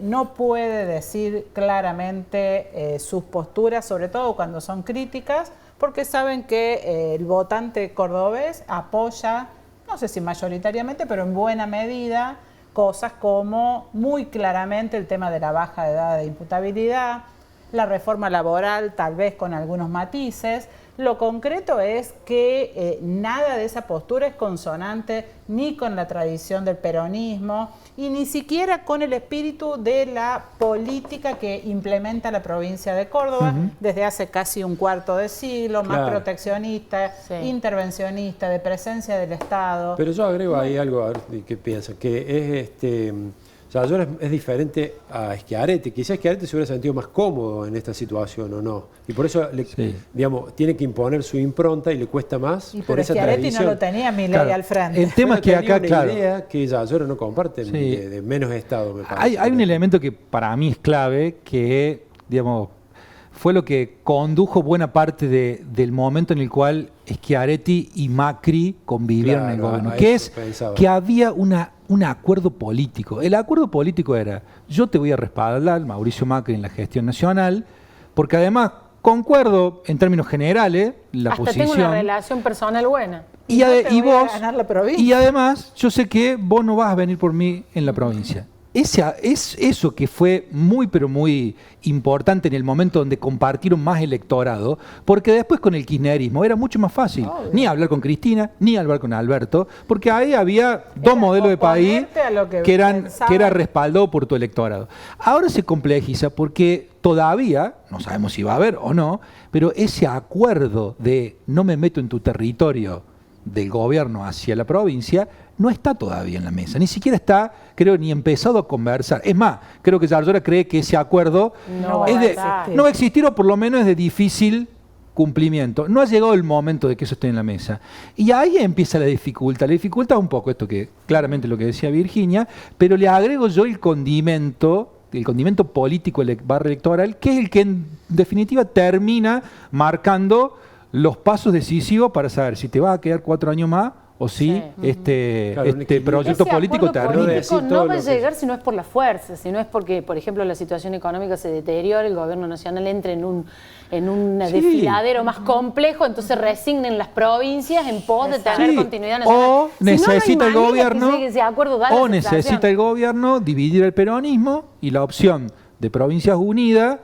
Speaker 7: no puede decir claramente sus posturas, sobre todo cuando son críticas, porque saben que el votante cordobés apoya, no sé si mayoritariamente, pero en buena medida, cosas como muy claramente el tema de la baja edad de imputabilidad, la reforma laboral tal vez con algunos matices. Lo concreto es que nada de esa postura es consonante ni con la tradición del peronismo y ni siquiera con el espíritu de la política que implementa la provincia de Córdoba desde hace casi un cuarto de siglo, más proteccionista, intervencionista, de presencia del Estado.
Speaker 3: Pero yo agrego ahí algo, a ver qué piensan, que es Yarlora es diferente a Schiaretti. Quizás Schiaretti se hubiera sentido más cómodo en esta situación o no. Y por eso, digamos, tiene que imponer su impronta y le cuesta más por esa
Speaker 7: Schiaretti
Speaker 3: tradición.
Speaker 7: no lo tenía Milei al frente.
Speaker 6: El tema es que acá,
Speaker 3: una idea que Yarlora no comparte de menos Estado, me parece.
Speaker 6: Hay un elemento que para mí es clave, que, digamos, fue lo que condujo buena parte del momento en el cual Schiaretti y Macri convivieron en el gobierno, que es que había un acuerdo político. El acuerdo político era, yo te voy a respaldar, Mauricio Macri, en la gestión nacional, porque además concuerdo en términos generales la
Speaker 2: hasta
Speaker 6: posición.
Speaker 2: Tengo una relación personal buena.
Speaker 6: Y
Speaker 7: vos, ganar la provincia.
Speaker 6: Y además, yo sé que vos no vas a venir por mí en la provincia. Es eso que fue muy, pero muy importante en el momento donde compartieron más electorado, porque después con el kirchnerismo era mucho más fácil, ni hablar con Cristina, ni hablar con Alberto, porque ahí había dos modelos de país que era respaldado por tu electorado. Ahora se complejiza porque todavía, no sabemos si va a haber o no, pero ese acuerdo de no me meto en tu territorio del gobierno hacia la provincia no está todavía en la mesa, ni siquiera está, creo, ni empezado a conversar. Es más, creo que Yarlora cree que ese acuerdo no va a existir o por lo menos es de difícil cumplimiento. No ha llegado el momento de que eso esté en la mesa. Y ahí empieza la dificultad. La dificultad es un poco esto que claramente lo que decía Virginia, pero le agrego yo el condimento político barra electoral, que es el que en definitiva termina marcando los pasos decisivos para saber si te vas a quedar 4 años más o sí, este proyecto
Speaker 2: Ese
Speaker 6: político
Speaker 2: acuerdo
Speaker 6: termina.
Speaker 2: político no va a llegar si no es por la fuerza, si no es porque, por ejemplo, la situación económica se deteriora, el gobierno nacional entre en un desfiladero más complejo, entonces resignen las provincias en pos de tener continuidad nacional.
Speaker 6: O necesita el gobierno,
Speaker 2: necesita
Speaker 6: el gobierno dividir el peronismo, y la opción de Provincias Unidas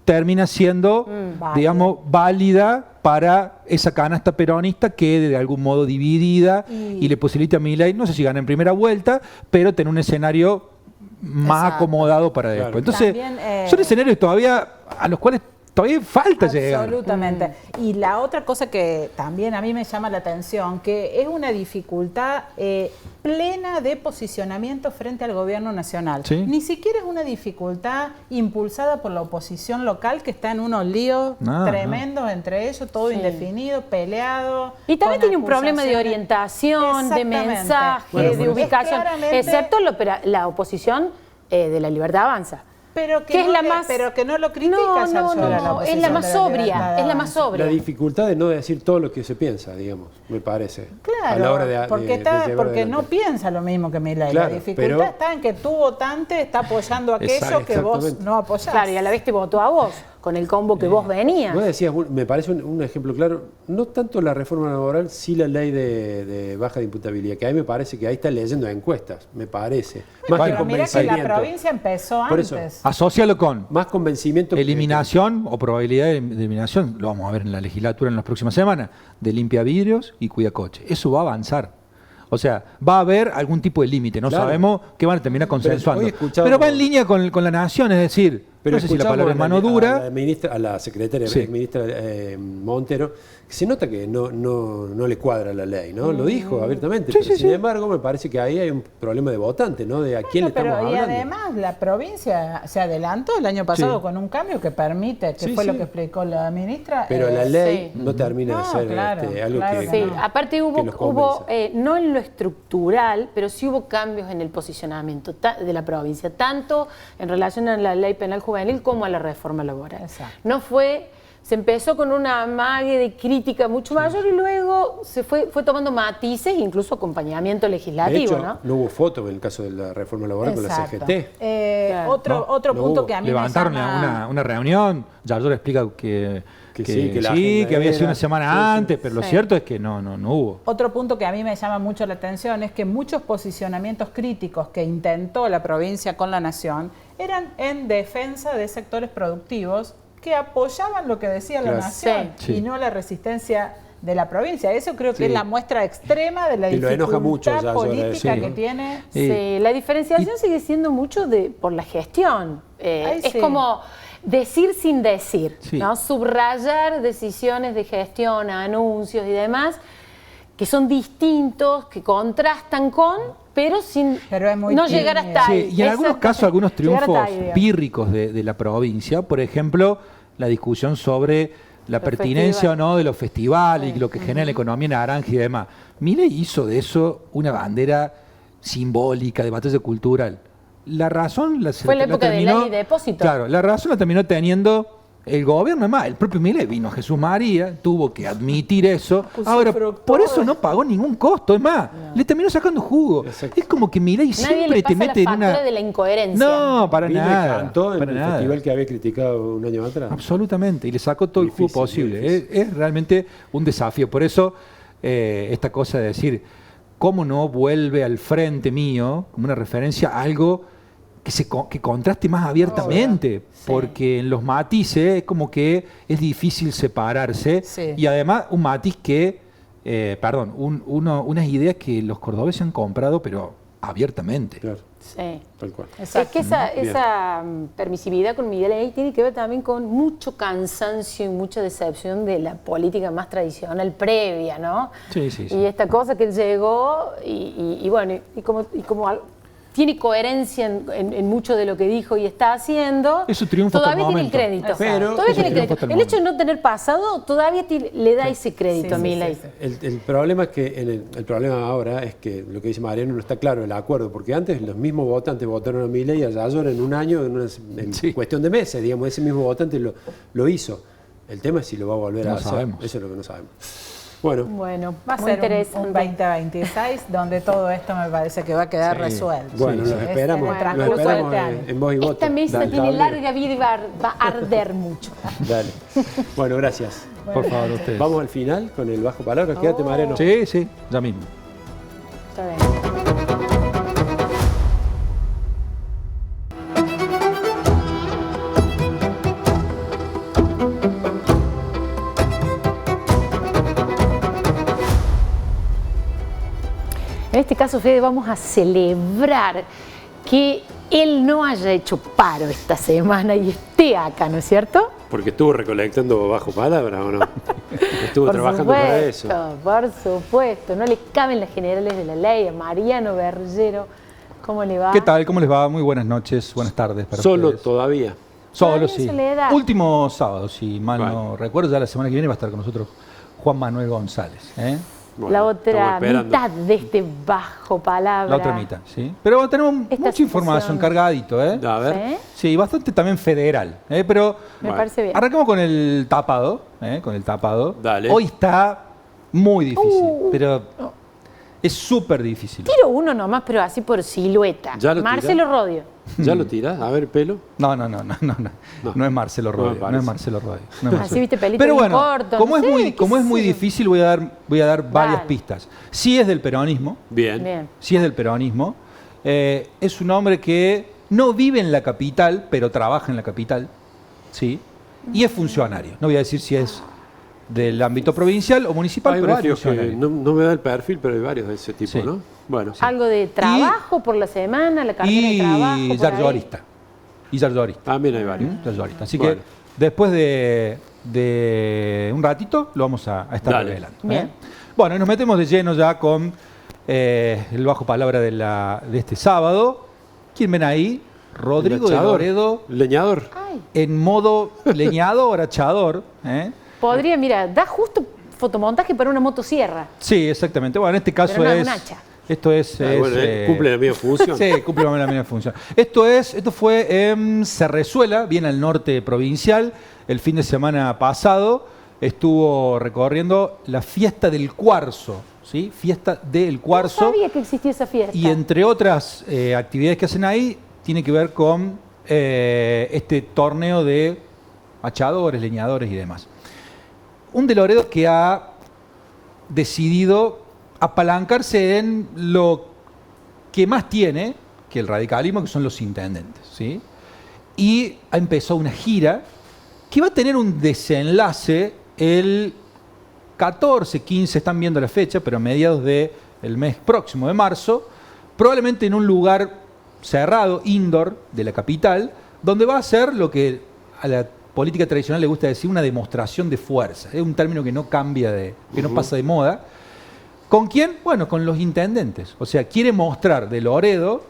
Speaker 6: termina siendo, digamos, válida para esa canasta peronista, quede de algún modo dividida y le posibilita a Milei, no sé si gana en primera vuelta, pero tener un escenario más acomodado para después. Entonces, también, son escenarios todavía a los cuales todavía falta llegar.
Speaker 7: Absolutamente. Y la otra cosa que también a mí me llama la atención, que es una dificultad plena de posicionamiento frente al gobierno nacional.
Speaker 6: ¿Sí?
Speaker 7: Ni siquiera es una dificultad impulsada por la oposición local, que está en unos líos tremendos entre ellos, todo indefinido, peleado.
Speaker 2: Y también tiene un problema de orientación, de mensaje, de ubicación, excepto la oposición de La Libertad Avanza.
Speaker 7: Pero que, pero que no lo critica.
Speaker 2: No, es la más sobria, es la más sobria.
Speaker 3: La dificultad de no decir todo lo que se piensa, digamos, me parece.
Speaker 7: Claro,
Speaker 3: a la hora de,
Speaker 7: porque no piensa lo mismo que Milei. Claro, la dificultad está en que tu votante está apoyando aquello que vos no apoyás.
Speaker 2: Claro, y a la vez te votó a vos, con el combo que vos venías.
Speaker 3: Vos decías, me parece un ejemplo claro, no tanto la reforma laboral, sí la ley de baja de imputabilidad, que a mí me parece que ahí está leyendo encuestas, me parece.
Speaker 7: Más que convencimiento. Mira que la provincia empezó antes.
Speaker 6: Asocialo con
Speaker 3: más convencimiento.
Speaker 6: Eliminación o probabilidad de eliminación, lo vamos a ver en la legislatura en las próximas semanas, de limpia vidrios y cuida coche. Eso va a avanzar. O sea, va a haber algún tipo de límite, no sabemos qué van a terminar consensuando. Pero va en línea con la nación, es decir, no sé si la palabra es mano dura.
Speaker 3: A la secretaria, ministra Montero, que se nota que no le cuadra la ley, ¿no? Lo dijo abiertamente, pero sin embargo me parece que ahí hay un problema de votante, ¿no? De a quién le estamos hablando.
Speaker 7: Y además la provincia se adelantó el año pasado con un cambio que permite, que fue lo que explicó la ministra.
Speaker 3: Pero la ley no termina de ser algo que...
Speaker 2: Sí, aparte hubo no en lo estructural, pero sí hubo cambios en el posicionamiento de la provincia, tanto en relación a la ley penal juvenil como a la reforma laboral. Exacto. Se empezó con una amague de crítica mucho mayor y luego se fue tomando matices, incluso acompañamiento legislativo.
Speaker 3: De hecho, no hubo foto en el caso de la reforma laboral con la CGT.
Speaker 7: Otro punto que a mí
Speaker 6: levantaron
Speaker 7: me llama...
Speaker 6: una reunión, Yardor explica que había sido una semana antes, pero lo cierto es que no hubo.
Speaker 7: Otro punto que a mí me llama mucho la atención es que muchos posicionamientos críticos que intentó la provincia con la nación eran en defensa de sectores productivos que apoyaban lo que decía la nación y no la resistencia de la provincia. Eso creo que es la muestra extrema de la dificultad política que tiene.
Speaker 2: Sí, la diferenciación sigue siendo mucho por la gestión. Es como decir sin decir, ¿no? Subrayar decisiones de gestión, anuncios y demás, que son distintos, que contrastan pero sin no llegar hasta ahí.
Speaker 6: Y en algunos casos, algunos triunfos pírricos de la provincia, por ejemplo, la discusión sobre la pertinencia o no de los festivales y lo que genera la economía naranja y demás. Milei hizo de eso una bandera simbólica de batalla cultural. La razón
Speaker 2: fue la época de ley de depósito.
Speaker 6: Claro, la razón la terminó teniendo el gobierno. Además, el propio Milei vino a Jesús María, tuvo que admitir eso. Ahora, por eso no pagó ningún costo. Es más, le terminó sacando jugo. Exacto. Es como que Milei siempre te mete en una...
Speaker 2: de la incoherencia.
Speaker 6: No, para nada.
Speaker 3: Cantó en el festival que había criticado un año atrás.
Speaker 6: Absolutamente, y le sacó todo el jugo posible. Es realmente un desafío. Por eso, esta cosa de decir, ¿cómo no vuelve al frente mío como una referencia a algo que contraste más abiertamente? Porque en los matices es como que es difícil separarse y además un matiz que, unas ideas que los cordobeses han comprado pero abiertamente.
Speaker 3: Claro.
Speaker 2: Sí.
Speaker 3: Tal cual.
Speaker 2: Exacto. Es que esa permisividad con Milei tiene que ver también con mucho cansancio y mucha decepción de la política más tradicional previa, ¿no?
Speaker 6: Sí.
Speaker 2: Y esta cosa que él llegó y como tiene coherencia en mucho de lo que dijo y está haciendo.
Speaker 6: Es su triunfo.
Speaker 2: Todavía tiene el crédito. El hecho de no tener pasado todavía le da ese crédito a Milei.
Speaker 3: El problema es que el problema ahora es que lo que dice Mariano no está claro el acuerdo, porque antes los mismos votantes votaron a Milei y a Yardor en un año, en cuestión de meses, digamos, ese mismo votante lo hizo. El tema es si lo va a volver a hacer.
Speaker 6: Sabemos.
Speaker 3: Eso es lo que no sabemos.
Speaker 2: Bueno,
Speaker 7: Va a
Speaker 2: muy
Speaker 7: ser
Speaker 2: interesante.
Speaker 7: un 2026 donde todo esto me parece que va a quedar resuelto.
Speaker 3: Bueno, los esperamos,
Speaker 7: En el transcurso de este año.
Speaker 3: en voz y voto.
Speaker 2: Esta mesa
Speaker 3: Dale.
Speaker 2: tiene larga vida y va a arder mucho.
Speaker 3: Dale. Bueno, gracias.
Speaker 6: Por favor, ustedes.
Speaker 3: Vamos al final con el bajo palabra. Quédate, Mariano.
Speaker 6: Sí, sí, ya mismo.
Speaker 2: Está bien. En este caso, Fede, vamos a celebrar que él no haya hecho paro esta semana y esté acá, ¿no es cierto?
Speaker 3: Porque estuvo recolectando bajo palabra, ¿o no? Estuvo trabajando para eso.
Speaker 2: Por supuesto, no le caben las generales de la ley a Mariano Bergero. ¿Cómo le va?
Speaker 6: ¿Qué tal? ¿Cómo les va? Muy buenas noches, buenas tardes para
Speaker 3: Solo
Speaker 6: ustedes.
Speaker 3: todavía.
Speaker 6: Solo,
Speaker 2: Todavía
Speaker 6: sí.
Speaker 2: se le da.
Speaker 6: Último sábado, si mal no
Speaker 3: Vale.
Speaker 6: recuerdo, ya la semana que viene va a estar con nosotros Juan Manuel González.
Speaker 3: Bueno,
Speaker 2: La otra
Speaker 3: estamos esperando.
Speaker 2: mitad de este bajo palabra.
Speaker 6: La otra mitad, ¿sí? Pero tenemos
Speaker 2: Esta
Speaker 6: mucha información
Speaker 2: sesión.
Speaker 6: cargadito, ¿eh?
Speaker 3: A ver.
Speaker 2: ¿Sí?
Speaker 6: Sí, bastante también federal, ¿eh? Pero
Speaker 2: Me
Speaker 3: Vale.
Speaker 2: parece bien.
Speaker 6: arrancamos con el tapado, ¿eh? Con el tapado.
Speaker 3: Dale.
Speaker 6: Hoy está muy difícil, pero es súper difícil.
Speaker 2: Tiro uno nomás, pero así por silueta.
Speaker 3: ¿Ya lo
Speaker 2: Marcelo Rodio.
Speaker 3: ¿Ya lo tirás? A ver, pelo.
Speaker 6: No es Marcelo Rodio, no
Speaker 3: parece.
Speaker 6: es Marcelo Rodio. no es
Speaker 2: Así
Speaker 6: Marcelo.
Speaker 2: viste pelito
Speaker 6: Pero
Speaker 2: bien
Speaker 6: bueno,
Speaker 2: corto,
Speaker 6: como
Speaker 2: no
Speaker 6: es
Speaker 2: sé,
Speaker 6: muy,
Speaker 2: qué
Speaker 6: como es muy
Speaker 2: sé yo.
Speaker 6: difícil, voy a dar varias
Speaker 2: Dale.
Speaker 6: pistas. Sí es del peronismo,
Speaker 3: Bien.
Speaker 2: Bien.
Speaker 6: sí es del peronismo. Es un hombre que no vive en la capital, pero trabaja en la capital, ¿sí? Y es funcionario. No voy a decir si es del ámbito provincial o municipal,
Speaker 3: Hay
Speaker 6: pero es
Speaker 3: varios que
Speaker 6: funcionario.
Speaker 3: no me da el perfil, pero hay varios de ese tipo,
Speaker 6: Sí.
Speaker 3: ¿no? Bueno,
Speaker 2: Algo de trabajo por la semana, la cartera de trabajo.
Speaker 6: Y
Speaker 2: por ahí.
Speaker 6: Yarlorista. Y Yarlorista.
Speaker 3: también hay varios.
Speaker 6: Yarlorista. Así
Speaker 3: Bueno.
Speaker 6: que después de un ratito lo vamos a estar
Speaker 3: Dale.
Speaker 6: revelando.
Speaker 2: Bien.
Speaker 6: Bueno, y nos metemos de lleno ya con el bajo palabra de este sábado. ¿Quién ven ahí? Rodrigo de
Speaker 3: Lechador.
Speaker 6: Loredo
Speaker 3: Leñador.
Speaker 2: Ay,
Speaker 6: en modo leñador, achador.
Speaker 2: podría, mira, da justo fotomontaje para una motosierra.
Speaker 6: Sí, exactamente. Bueno, en este caso
Speaker 2: Pero no es
Speaker 6: es...
Speaker 2: un hacha.
Speaker 6: Esto es...
Speaker 3: Bueno, cumple la misma función.
Speaker 6: Sí, cumple la misma función. Esto fue en Cerrezuela, bien al norte provincial. El fin de semana pasado estuvo recorriendo la fiesta del cuarzo, ¿sí? Fiesta del cuarzo.
Speaker 2: No sabía que existía esa fiesta.
Speaker 6: Y entre otras actividades que hacen ahí, tiene que ver con este torneo de achadores, leñadores y demás. Un de Loredo que ha decidido apalancarse en lo que más tiene que el radicalismo, que son los intendentes, ¿sí? Y ha empezado una gira que va a tener un desenlace el 14, 15, están viendo la fecha, pero a mediados del mes próximo de marzo, probablemente en un lugar cerrado, indoor, de la capital, donde va a ser lo que a la política tradicional le gusta decir una demostración de fuerza. Es un término que no cambia, que no pasa de moda. ¿Con quién? Bueno, con los intendentes. O sea, quiere mostrar de Loredo,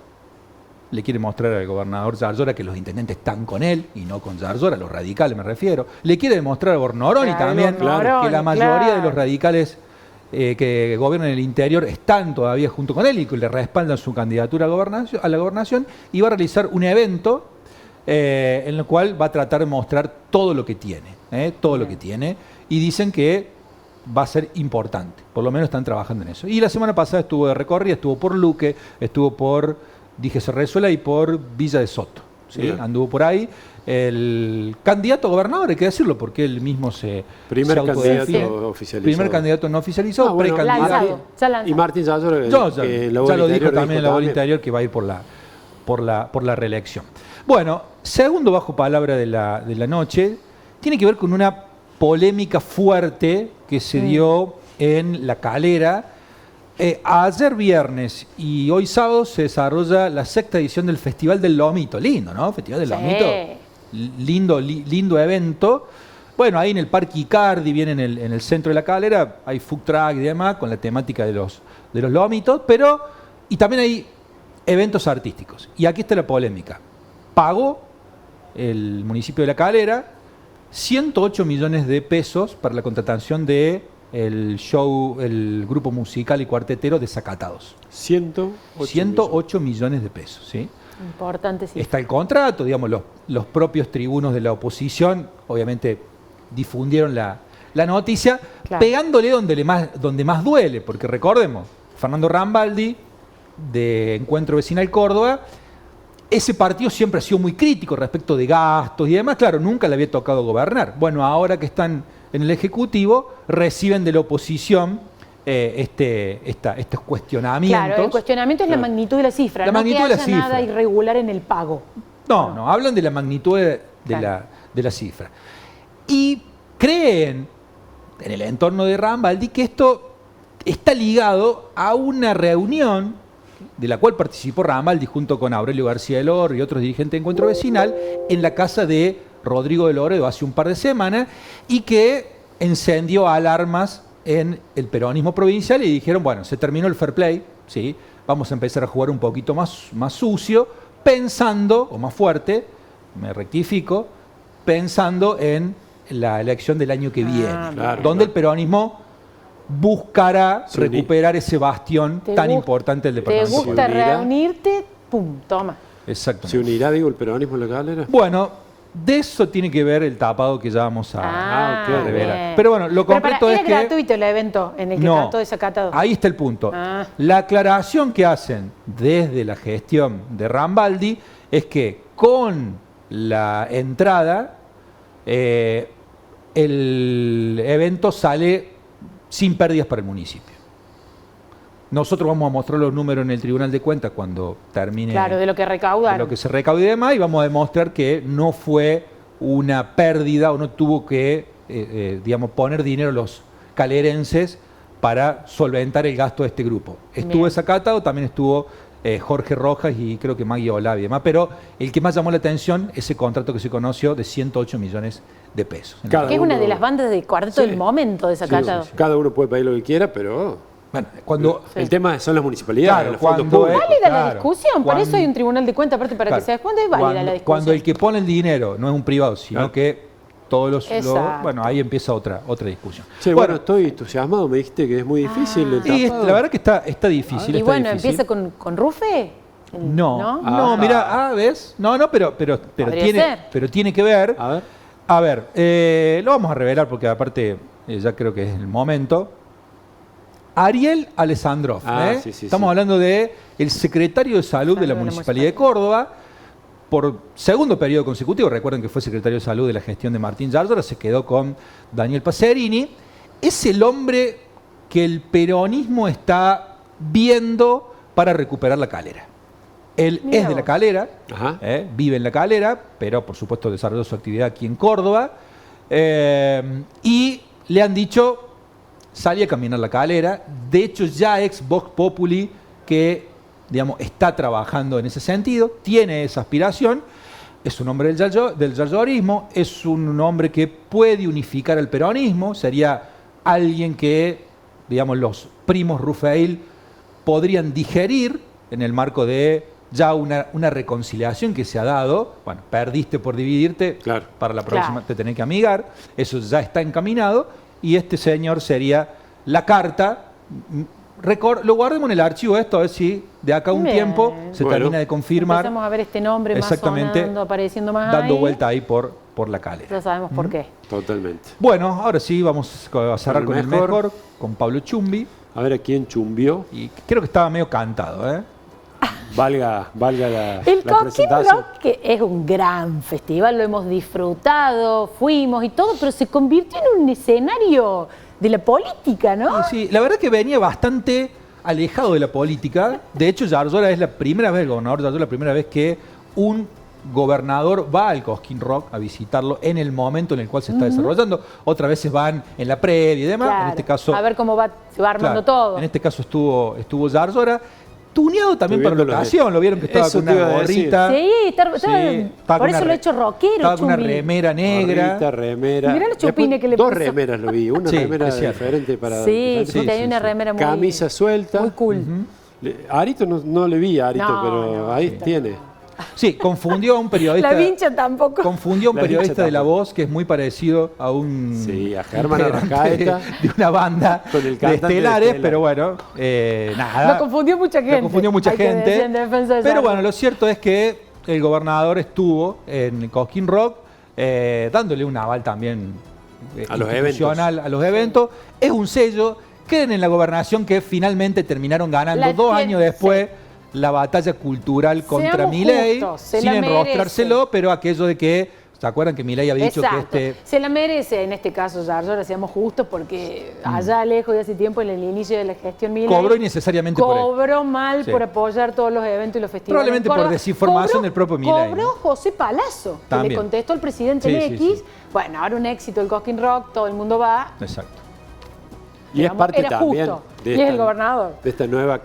Speaker 6: le quiere mostrar al gobernador Yarlora que los intendentes están con él, y no con Yarlora, los radicales me refiero. Le quiere demostrar a Bornoroni
Speaker 2: Claro,
Speaker 6: también
Speaker 2: Bornoroni,
Speaker 6: que la mayoría
Speaker 2: claro.
Speaker 6: de los radicales que gobiernan el interior están todavía junto con él y que le respaldan su candidatura a la gobernación, y va a realizar un evento en el cual va a tratar de mostrar todo lo que tiene, todo lo que tiene, y dicen que va a ser importante, por lo menos están trabajando en eso. Y la semana pasada estuvo de recorrida, estuvo por Luque, estuvo por, Cerrezuela y por Villa de Soto, ¿sí? Anduvo por ahí. El candidato a gobernador, hay que decirlo, porque él mismo se
Speaker 3: Primer
Speaker 6: autodefine.
Speaker 3: candidato oficializado.
Speaker 6: Primer candidato no oficializado,
Speaker 3: bueno,
Speaker 6: precandidato.
Speaker 2: Lanzado, ya lanzado.
Speaker 3: Y Martín Yarlora,
Speaker 6: Ya lo dijo también en la bola interior que va a ir por la reelección. Bueno, segundo bajo palabra de la noche, tiene que ver con una polémica fuerte que se dio en La Calera. Ayer viernes y hoy sábado se desarrolla la 6ª edición del Festival del Lomito. Lindo, ¿no? Festival del
Speaker 2: Sí.
Speaker 6: Lomito. Lindo evento. Bueno, ahí en el Parque Icardi, bien en el centro de La Calera, hay food truck y demás con la temática de los lomitos, y también hay eventos artísticos. Y aquí está la polémica. Pagó el municipio de La Calera 108 millones de pesos para la contratación de el grupo musical y cuartetero Desacatados. 108 millones de pesos, ¿sí?
Speaker 2: Importante, sí.
Speaker 6: Está el contrato, digamos, los propios tribunos de la oposición, obviamente difundieron la la noticia, pegándole donde más duele, porque recordemos, Fernando Rambaldi, de Encuentro Vecinal Córdoba, ese partido siempre ha sido muy crítico respecto de gastos y demás, claro, nunca le había tocado gobernar. Bueno, ahora que están en el Ejecutivo, reciben de la oposición estos cuestionamientos.
Speaker 2: Claro, el cuestionamiento es la magnitud de la cifra,
Speaker 6: la magnitud
Speaker 2: que
Speaker 6: de
Speaker 2: haya
Speaker 6: la cifra.
Speaker 2: nada irregular en el pago.
Speaker 6: No, hablan de la magnitud de la cifra. Y creen, en el entorno de Rambaldi, que esto está ligado a una reunión de la cual participó Rambaldi junto con Aurelio García del Oro y otros dirigentes de Encuentro Vecinal en la casa de Rodrigo de Loredo hace un par de semanas y que encendió alarmas en el peronismo provincial y dijeron, bueno, se terminó el fair play, ¿sí? Vamos a empezar a jugar un poquito más sucio, pensando, o más fuerte, me rectifico, pensando en la elección del año que viene, donde el peronismo buscará recuperar ese bastión tan importante del departamento.
Speaker 2: ¿Te gusta reunirte? ¡Pum! Toma.
Speaker 6: Exacto.
Speaker 3: ¿Se unirá, digo, el peronismo en la Calera?
Speaker 6: Bueno, de eso tiene que ver el tapado que ya vamos a revelar.
Speaker 2: Bien.
Speaker 6: Pero bueno, lo concreto es que...
Speaker 2: ¿Era gratuito el evento en el que está todo desacatado?
Speaker 6: Ahí está el punto. La aclaración que hacen desde la gestión de Rambaldi es que con la entrada el evento sale sin pérdidas para el municipio. Nosotros vamos a mostrar los números en el Tribunal de Cuentas cuando termine.
Speaker 2: Claro, de lo que recaudaron.
Speaker 6: De lo que se recaude y demás, y vamos a demostrar que no fue una pérdida o no tuvo que, poner dinero los calerenses para solventar el gasto de este grupo. Estuvo desacatado, también estuvo Jorge Rojas y creo que Maggie Olavi y demás, pero el que más llamó la atención, ese contrato que se conoció de 108 millones de pesos.
Speaker 2: Que es una de las bandas de cuarteto del momento desacatado.
Speaker 3: Cada uno puede pedir lo que quiera, pero...
Speaker 6: Bueno,
Speaker 3: el tema son las municipalidades, los fondos
Speaker 2: públicos. Es válida la discusión, por eso hay un tribunal de cuentas, aparte para que se descuente, es válida la discusión.
Speaker 6: Cuando el que pone el dinero no es un privado, sino que todos los... Bueno, ahí empieza otra discusión.
Speaker 3: Sí, bueno, estoy entusiasmado, me dijiste que es muy difícil el tapado.
Speaker 6: Y la verdad que está difícil.
Speaker 2: Y bueno, ¿empieza con Rufe?
Speaker 6: No, mira, ¿ves? Pero tiene que ver. A ver, lo vamos a revelar porque aparte ya creo que es el momento. Ariel Alessandrov, estamos hablando de el secretario de Salud de la Municipalidad de Córdoba, por segundo periodo consecutivo. Recuerden que fue secretario de Salud de la gestión de Martín Yárzora, se quedó con Daniel Pacerini. Es el hombre que el peronismo está viendo para recuperar la Calera. Él es de la Calera, vive en la Calera, pero por supuesto desarrolló su actividad aquí en Córdoba. Y le han dicho, salí a caminar la Calera. De hecho, ya ex Vox Populi, que está trabajando en ese sentido, tiene esa aspiración. Es un hombre del yardorismo, es un hombre que puede unificar el peronismo, sería alguien que, los primos Rufail podrían digerir en el marco de ya una reconciliación que se ha dado. Bueno, perdiste por dividirte, para la próxima te tenés que amigar, eso ya está encaminado, y este señor sería la carta. Lo guardemos en el archivo esto, a ver si de acá a un tiempo se termina de confirmar.
Speaker 2: Empezamos a ver este nombre más sonando, apareciendo más
Speaker 6: dando vuelta ahí por la Calera.
Speaker 2: Ya sabemos por qué.
Speaker 3: Totalmente.
Speaker 6: Bueno, ahora sí vamos a cerrar con el mejor, con Pablo Chumbi.
Speaker 3: A ver a quién chumbió.
Speaker 6: Y creo que estaba medio cantado, ¿eh?
Speaker 3: Valga la
Speaker 2: el
Speaker 3: la
Speaker 2: Coquín Rock, que es un gran festival, lo hemos disfrutado, fuimos y todo, pero se convirtió en un escenario de la política, ¿no?
Speaker 6: Sí, la verdad que venía bastante alejado de la política. De hecho, Yárzora es la primera vez, el gobernador Yárzora, la primera vez que un gobernador va al Cosquín Rock a visitarlo en el momento en el cual se está desarrollando. Otras veces van en la previa y demás. En este caso,
Speaker 2: a ver cómo se va armando todo.
Speaker 6: En este caso estuvo Yárzora. Tuneado también para la ocasión, lo vieron que estaba con una gorrita.
Speaker 2: Sí, por eso lo he hecho rockero.
Speaker 6: Estaba con una remera negra.
Speaker 3: Remera.
Speaker 2: Mirá los chupines que le puso.
Speaker 3: Dos remeras lo vi, una remera diferente para...
Speaker 2: Sí, tenía una remera muy...
Speaker 3: Camisa suelta.
Speaker 2: Muy cool.
Speaker 3: Arito no le vi a Arito, pero ahí tiene.
Speaker 6: Sí, confundió a un periodista.
Speaker 2: La Vincha tampoco.
Speaker 6: Confundió a un periodista de La Voz que es muy parecido a un.
Speaker 3: Sí, a Germán Arrascaeta.
Speaker 6: De una banda
Speaker 3: con el
Speaker 6: de estelares, pero bueno, nada.
Speaker 2: Lo confundió mucha gente.
Speaker 6: Pero bueno, lo cierto es que el gobernador estuvo en Cosquín Rock dándole un aval también institucional a los eventos. Es un sello. Queden en la gobernación que finalmente terminaron ganando 2 años después la batalla cultural contra Milei, sin enrostrárselo, pero aquello de que... ¿Se acuerdan que Milei había dicho que
Speaker 2: se la merece en este caso, Yarlora, seamos justos, porque allá lejos de hace tiempo, en el inicio de la gestión Milei,
Speaker 6: cobró innecesariamente
Speaker 2: cobró mal por apoyar todos los eventos y los festivales.
Speaker 6: Probablemente por desinformación del propio Milei.
Speaker 2: Cobró José Palazzo, que le contestó al presidente X. Bueno, ahora un éxito el Cosquín Rock, todo el mundo va.
Speaker 6: Exacto.
Speaker 3: Y es parte también
Speaker 2: de esta, el gobernador.
Speaker 3: De esta nueva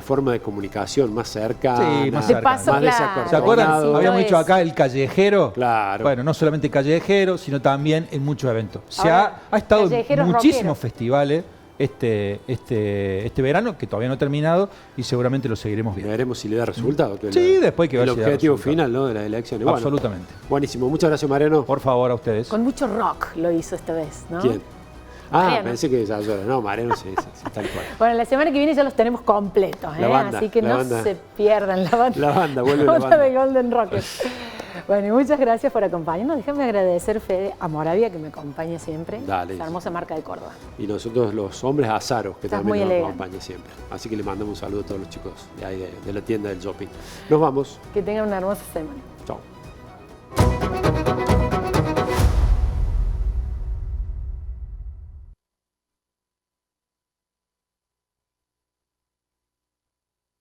Speaker 3: forma de comunicación más cercana,
Speaker 6: más desacortada. ¿Se acuerdan? Habíamos dicho acá el callejero.
Speaker 3: Claro.
Speaker 6: Bueno, no solamente callejero, sino también en muchos eventos. Ha estado en muchísimos festivales este verano, que todavía no ha terminado, y seguramente lo seguiremos viendo.
Speaker 3: Veremos si le da resultado.
Speaker 6: Sí, después que
Speaker 3: el objetivo final, ¿no?, de las elecciones.
Speaker 6: Absolutamente.
Speaker 3: Bueno, buenísimo. Muchas gracias, Mariano.
Speaker 6: Por favor, a ustedes.
Speaker 2: Con mucho rock lo hizo esta vez, ¿no?
Speaker 3: ¿Quién?
Speaker 2: Mariano.
Speaker 3: Pensé que Yarlora. No, Mariano sí, tal cual.
Speaker 2: Bueno, la semana que viene ya los tenemos completos, ¿eh? Así que no se pierdan la banda.
Speaker 3: La banda, vuelve la banda.
Speaker 2: de Golden Rockets. Bueno, y muchas gracias por acompañarnos. Déjame agradecer, Fede, a Moravia, que me acompaña siempre.
Speaker 3: Dale.
Speaker 2: Esa hermosa marca de Córdoba.
Speaker 3: Y nosotros los hombres Azaros, que también nos acompañan siempre. Así que le mandamos un saludo a todos los chicos de ahí de la tienda del shopping. Nos vamos.
Speaker 2: Que tengan una hermosa semana.
Speaker 3: Chao.